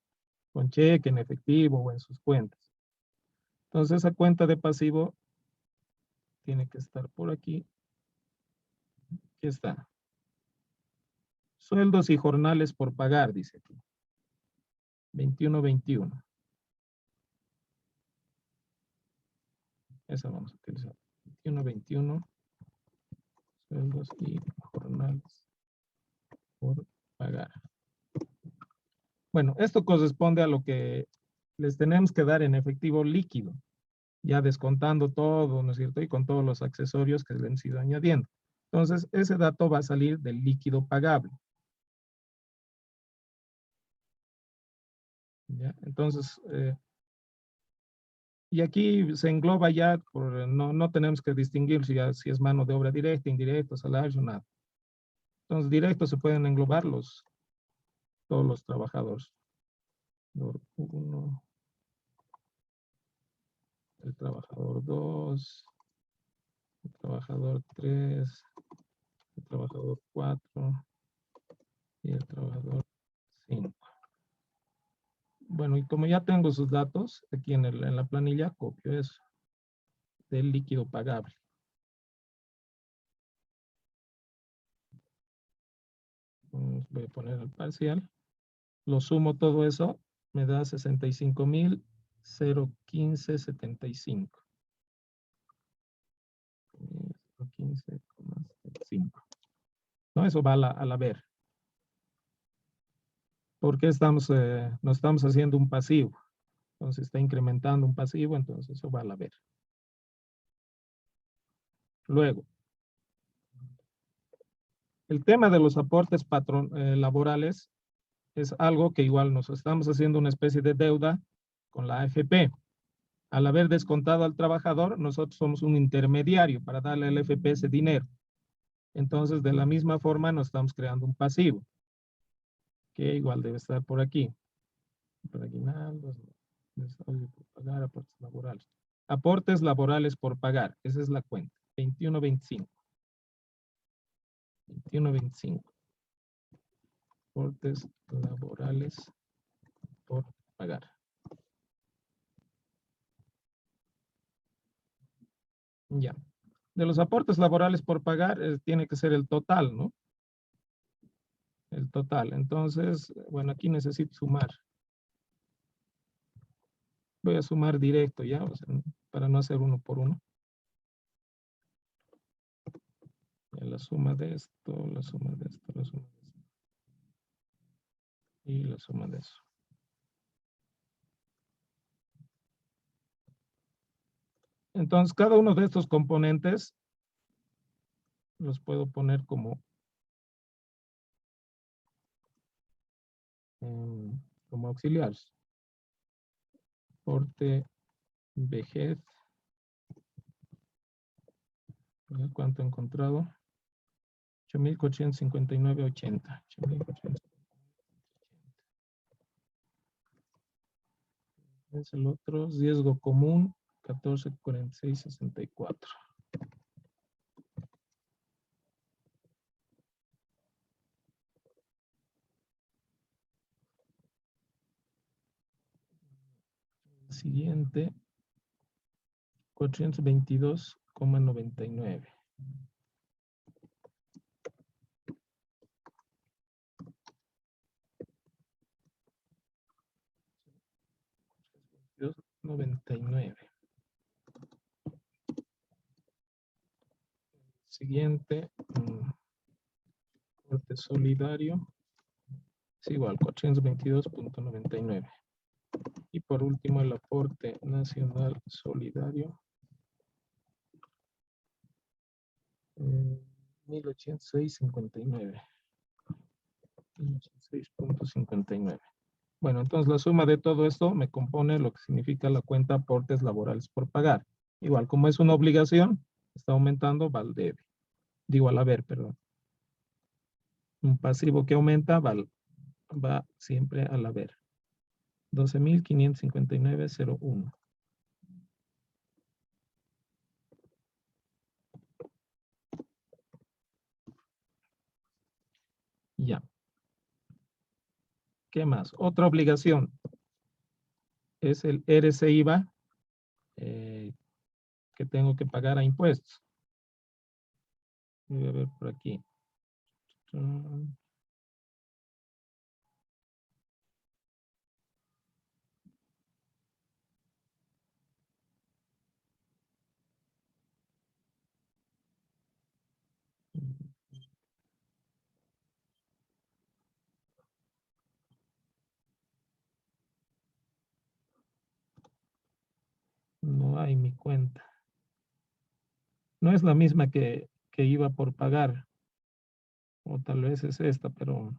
Con cheque, en efectivo o en sus cuentas. Entonces, esa cuenta de pasivo tiene que estar por aquí. Aquí está. Sueldos y jornales por pagar, dice aquí. 21.21. Esa vamos a utilizar. 21.21. Sueldos y jornales por pagar. Bueno, esto corresponde a lo que les tenemos que dar en efectivo líquido, ya descontando todo, ¿no es cierto? Y con todos los accesorios que le han ido añadiendo. Entonces, ese dato va a salir del líquido pagable. ¿Ya? Entonces, y aquí se engloba ya, no tenemos que distinguir si es mano de obra directa, indirecta, salario o nada. Entonces, directo se pueden englobar todos los trabajadores. Uno, el trabajador 2, el trabajador 3, el trabajador 4 y el trabajador 5. Bueno, y como ya tengo sus datos, aquí en la planilla copio eso del líquido pagable. Voy a poner el parcial. Lo sumo todo eso, me da 65.015.75. 15,75. ¿No? Eso va al haber. ¿Por qué no estamos haciendo un pasivo? Entonces está incrementando un pasivo, entonces eso va al haber. Luego, el tema de los aportes laborales es algo que igual nos estamos haciendo una especie de deuda con la AFP. Al haber descontado al trabajador, nosotros somos un intermediario para darle al AFP ese dinero. Entonces, de la misma forma, nos estamos creando un pasivo, que igual debe estar por aquí. Por aguinaldos, por pagar, aportes laborales. Aportes laborales por pagar, esa es la cuenta, 21.25. 21.25. Aportes laborales por pagar. Ya. De los aportes laborales por pagar, tiene que ser el total, ¿no? El total. Entonces, bueno, aquí necesito sumar. Voy a sumar directo ya, o sea, para no hacer uno por uno. La suma de esto, la suma de esto, la suma de esto. Y la suma de eso. Entonces, cada uno de estos componentes los puedo poner como auxiliares. Aporte, vejez. ¿Cuánto he encontrado? 8.459.80. 8.459. Es el otro, riesgo común, 14.46.64. Siguiente, 422.99. Siguiente, aporte solidario, es igual, 422.99. Y por último, el aporte nacional solidario, 1.086.59. 1.086.59. Bueno, entonces la suma de todo esto me compone lo que significa la cuenta aportes laborales por pagar. Igual, como es una obligación, está aumentando, va al debe. Digo, al haber, perdón. Un pasivo que aumenta va siempre al haber. 12.559.01. Ya. ¿Qué más? Otra obligación es el RC-IVA que tengo que pagar a impuestos. Voy a ver por aquí. No hay mi cuenta. No es la misma que iba por pagar. O tal vez es esta, pero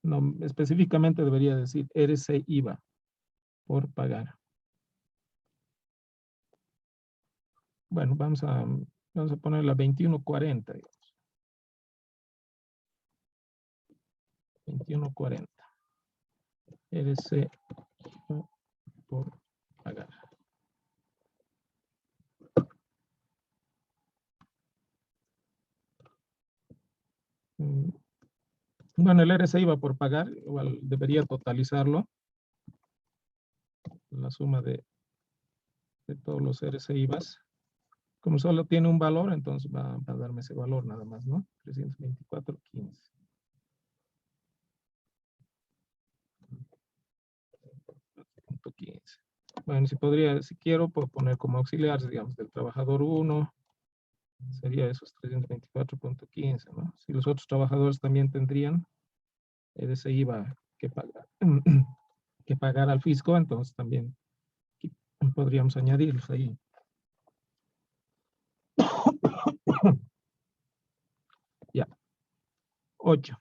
no, específicamente debería decir RC IVA por pagar. Bueno, vamos a poner la 2140. 2140. RC por pagar. Bueno, el RC IVA por pagar, igual debería totalizarlo. La suma de todos los RC IVAs. Como solo tiene un valor, entonces va a darme ese valor nada más, ¿no? 324.15. Bueno, si quiero, puedo poner como auxiliar, digamos, del trabajador 1, sería esos 324.15, ¿no? Si los otros trabajadores también tendrían ese IVA que pagar, que pagar al fisco, entonces también Podríamos añadirlos ahí. Ya. 8.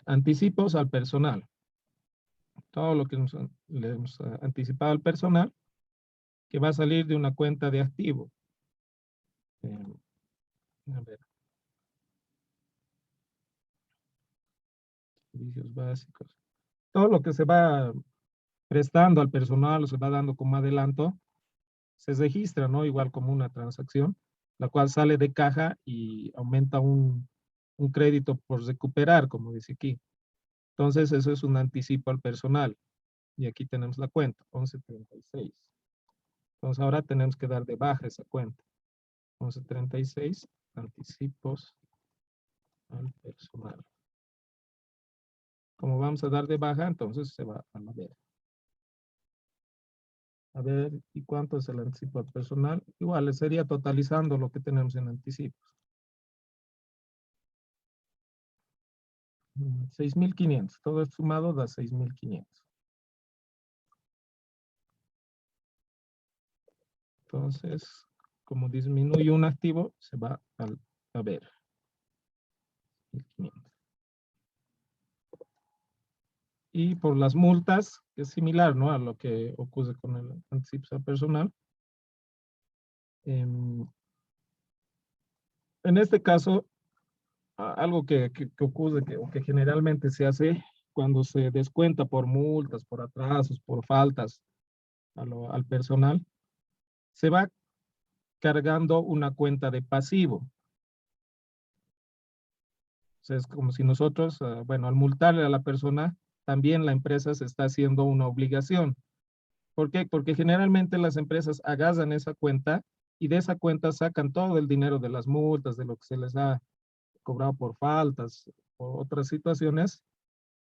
Anticipos al personal. Todo lo que le hemos anticipado al personal, que va a salir de una cuenta de activo. A ver. Servicios básicos. Todo lo que se va prestando al personal o se va dando como adelanto, se registra, ¿no? Igual como una transacción, la cual sale de caja y aumenta un crédito por recuperar, como dice aquí. Entonces, eso es un anticipo al personal. Y aquí tenemos la cuenta, 1136. Entonces, ahora tenemos que dar de baja esa cuenta. 1136, anticipos al personal. Como vamos a dar de baja, entonces se va a la ver. A ver, ¿y cuánto es el anticipo al personal? Igual, sería totalizando lo que tenemos en anticipos. 6.500. Todo esto sumado da 6.500. Entonces, como disminuye un activo, se va a ver. 1.500. Y por las multas, que es similar, ¿no? A lo que ocurre con el anticipo al personal. En este caso, algo que ocurre, o que generalmente se hace cuando se descuenta por multas, por atrasos, por faltas al personal, se va cargando una cuenta de pasivo. O sea, es como si nosotros, bueno, al multarle a la persona, también la empresa se está haciendo una obligación. ¿Por qué? Porque generalmente las empresas agarran esa cuenta y de esa cuenta sacan todo el dinero de las multas, de lo que se les ha cobrado por faltas o otras situaciones,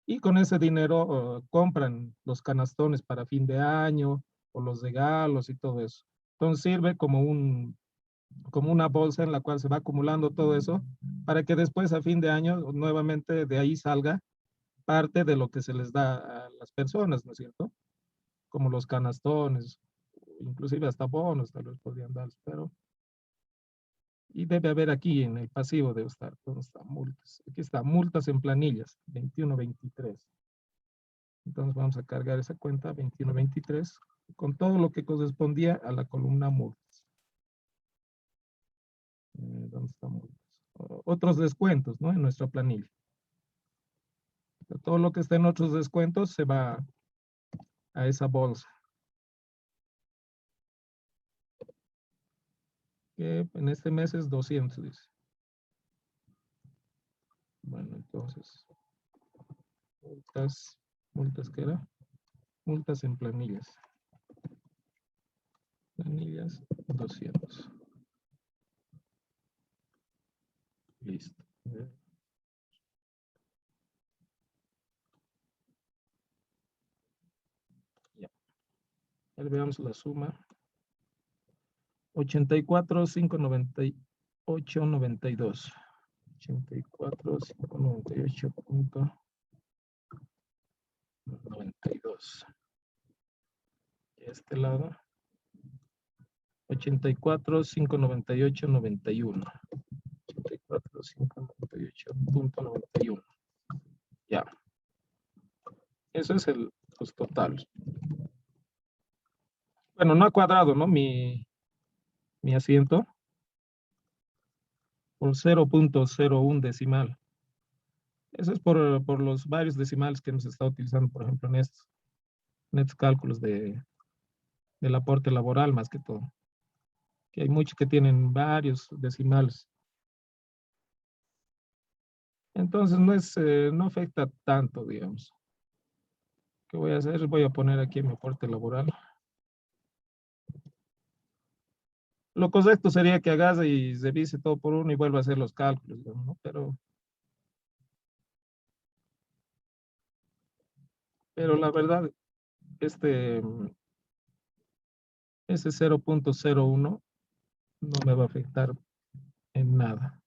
y con ese dinero compran los canastones para fin de año o los regalos y todo eso. Entonces sirve como una bolsa en la cual se va acumulando todo eso para que después a fin de año nuevamente de ahí salga parte de lo que se les da a las personas, ¿no es cierto? Como los canastones, inclusive hasta bonos tal vez podrían dar, pero y debe haber aquí en el pasivo, debe estar, ¿dónde está? Multas. Aquí está, multas en planillas, 2123. Entonces vamos a cargar esa cuenta 2123 con todo lo que correspondía a la columna multas. ¿Dónde está multas? Otros descuentos, ¿no? En nuestra planilla. Todo lo que está en otros descuentos se va a esa bolsa. Que en este mes es 200, dice. Bueno, entonces, multas, ¿qué era? Multas en planillas. Planillas, 200. Listo. Ya. Ahora veamos la suma. 84,598,92. 84,598,92. Este lado. 84,598,91. 84,598,91. Ya. Eso es los totales. Bueno, no ha cuadrado, ¿no? Mi asiento por 0.01 decimal. Eso es por los varios decimales que hemos estado utilizando, por ejemplo, en estos cálculos del aporte laboral, más que todo. Que hay muchos que tienen varios decimales. Entonces, no afecta tanto, digamos. ¿Qué voy a hacer? Voy a poner aquí mi aporte laboral. Lo correcto sería que agarre y revise todo por uno y vuelva a hacer los cálculos, ¿no? Pero la verdad, ese 0.01 no me va a afectar en nada.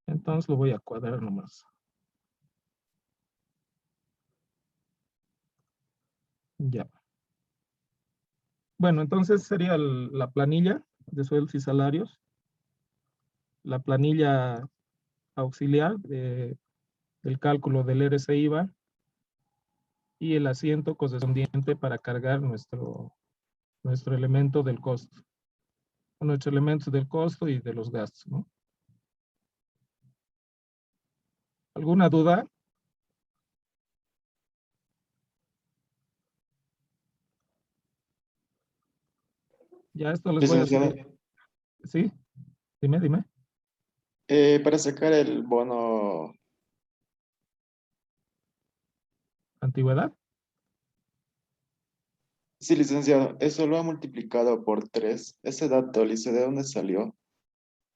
Entonces lo voy a cuadrar nomás. Ya. Bueno, entonces sería la planilla de sueldos y salarios, la planilla auxiliar del cálculo del RC/IVA y el asiento correspondiente para cargar nuestro elemento del costo, nuestros elementos del costo y de los gastos, ¿no? ¿Alguna duda? Ya esto les voy a Licenciado, subir. ¿Sí? Dime. para sacar el bono, ¿Antigüedad? sí, licenciado, eso lo ha multiplicado por 3. Ese dato, lice, ¿de dónde salió?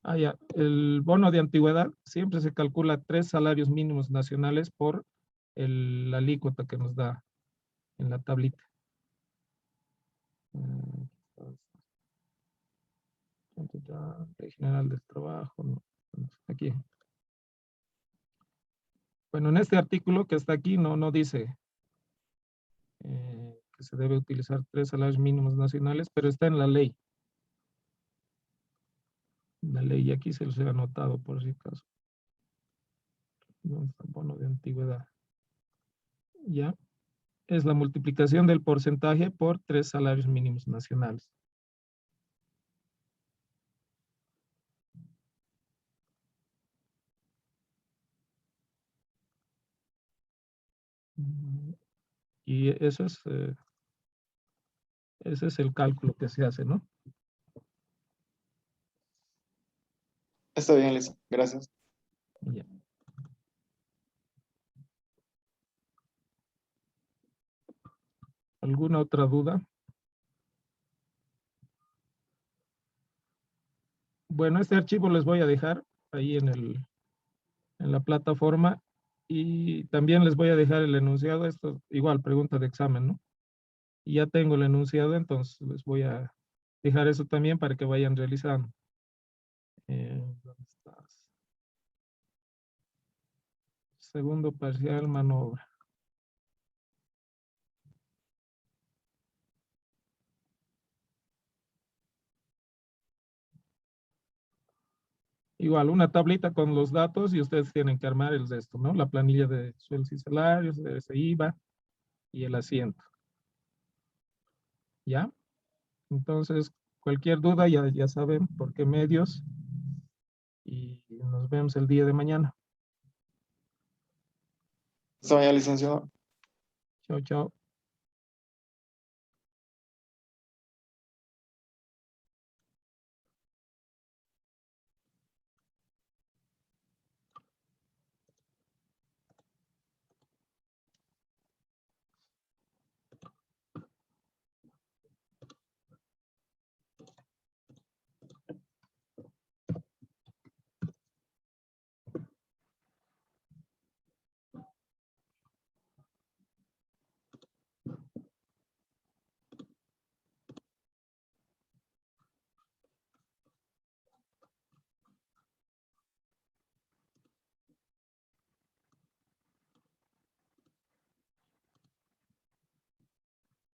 Ah, ya. El bono de antigüedad siempre se calcula 3 salarios mínimos nacionales por la alícuota que nos da en la tablita. Ley General del Trabajo. No, aquí. Bueno, en este artículo que está aquí no dice que se debe utilizar 3 salarios mínimos nacionales, pero está en la ley. La ley aquí se los he anotado por si acaso. Bono de antigüedad. Ya. Es la multiplicación del porcentaje por 3 salarios mínimos nacionales. Y ese es el cálculo que se hace, ¿no? Está bien, lice, gracias. Ya. ¿Alguna otra duda? Bueno, este archivo les voy a dejar ahí en la plataforma y también les voy a dejar el enunciado. Esto igual, pregunta de examen, ¿no? Y ya tengo el enunciado, entonces les voy a dejar eso también para que vayan realizando. ¿Dónde estás? Segundo parcial, mano obra. Igual, una tablita con los datos y ustedes tienen que armar el de esto, ¿no? La planilla de sueldos y salarios, de ese IVA y el asiento. ¿Ya? Entonces, cualquier duda ya saben por qué medios y nos vemos el día de mañana. Está bien, licenciado. Chao, chao.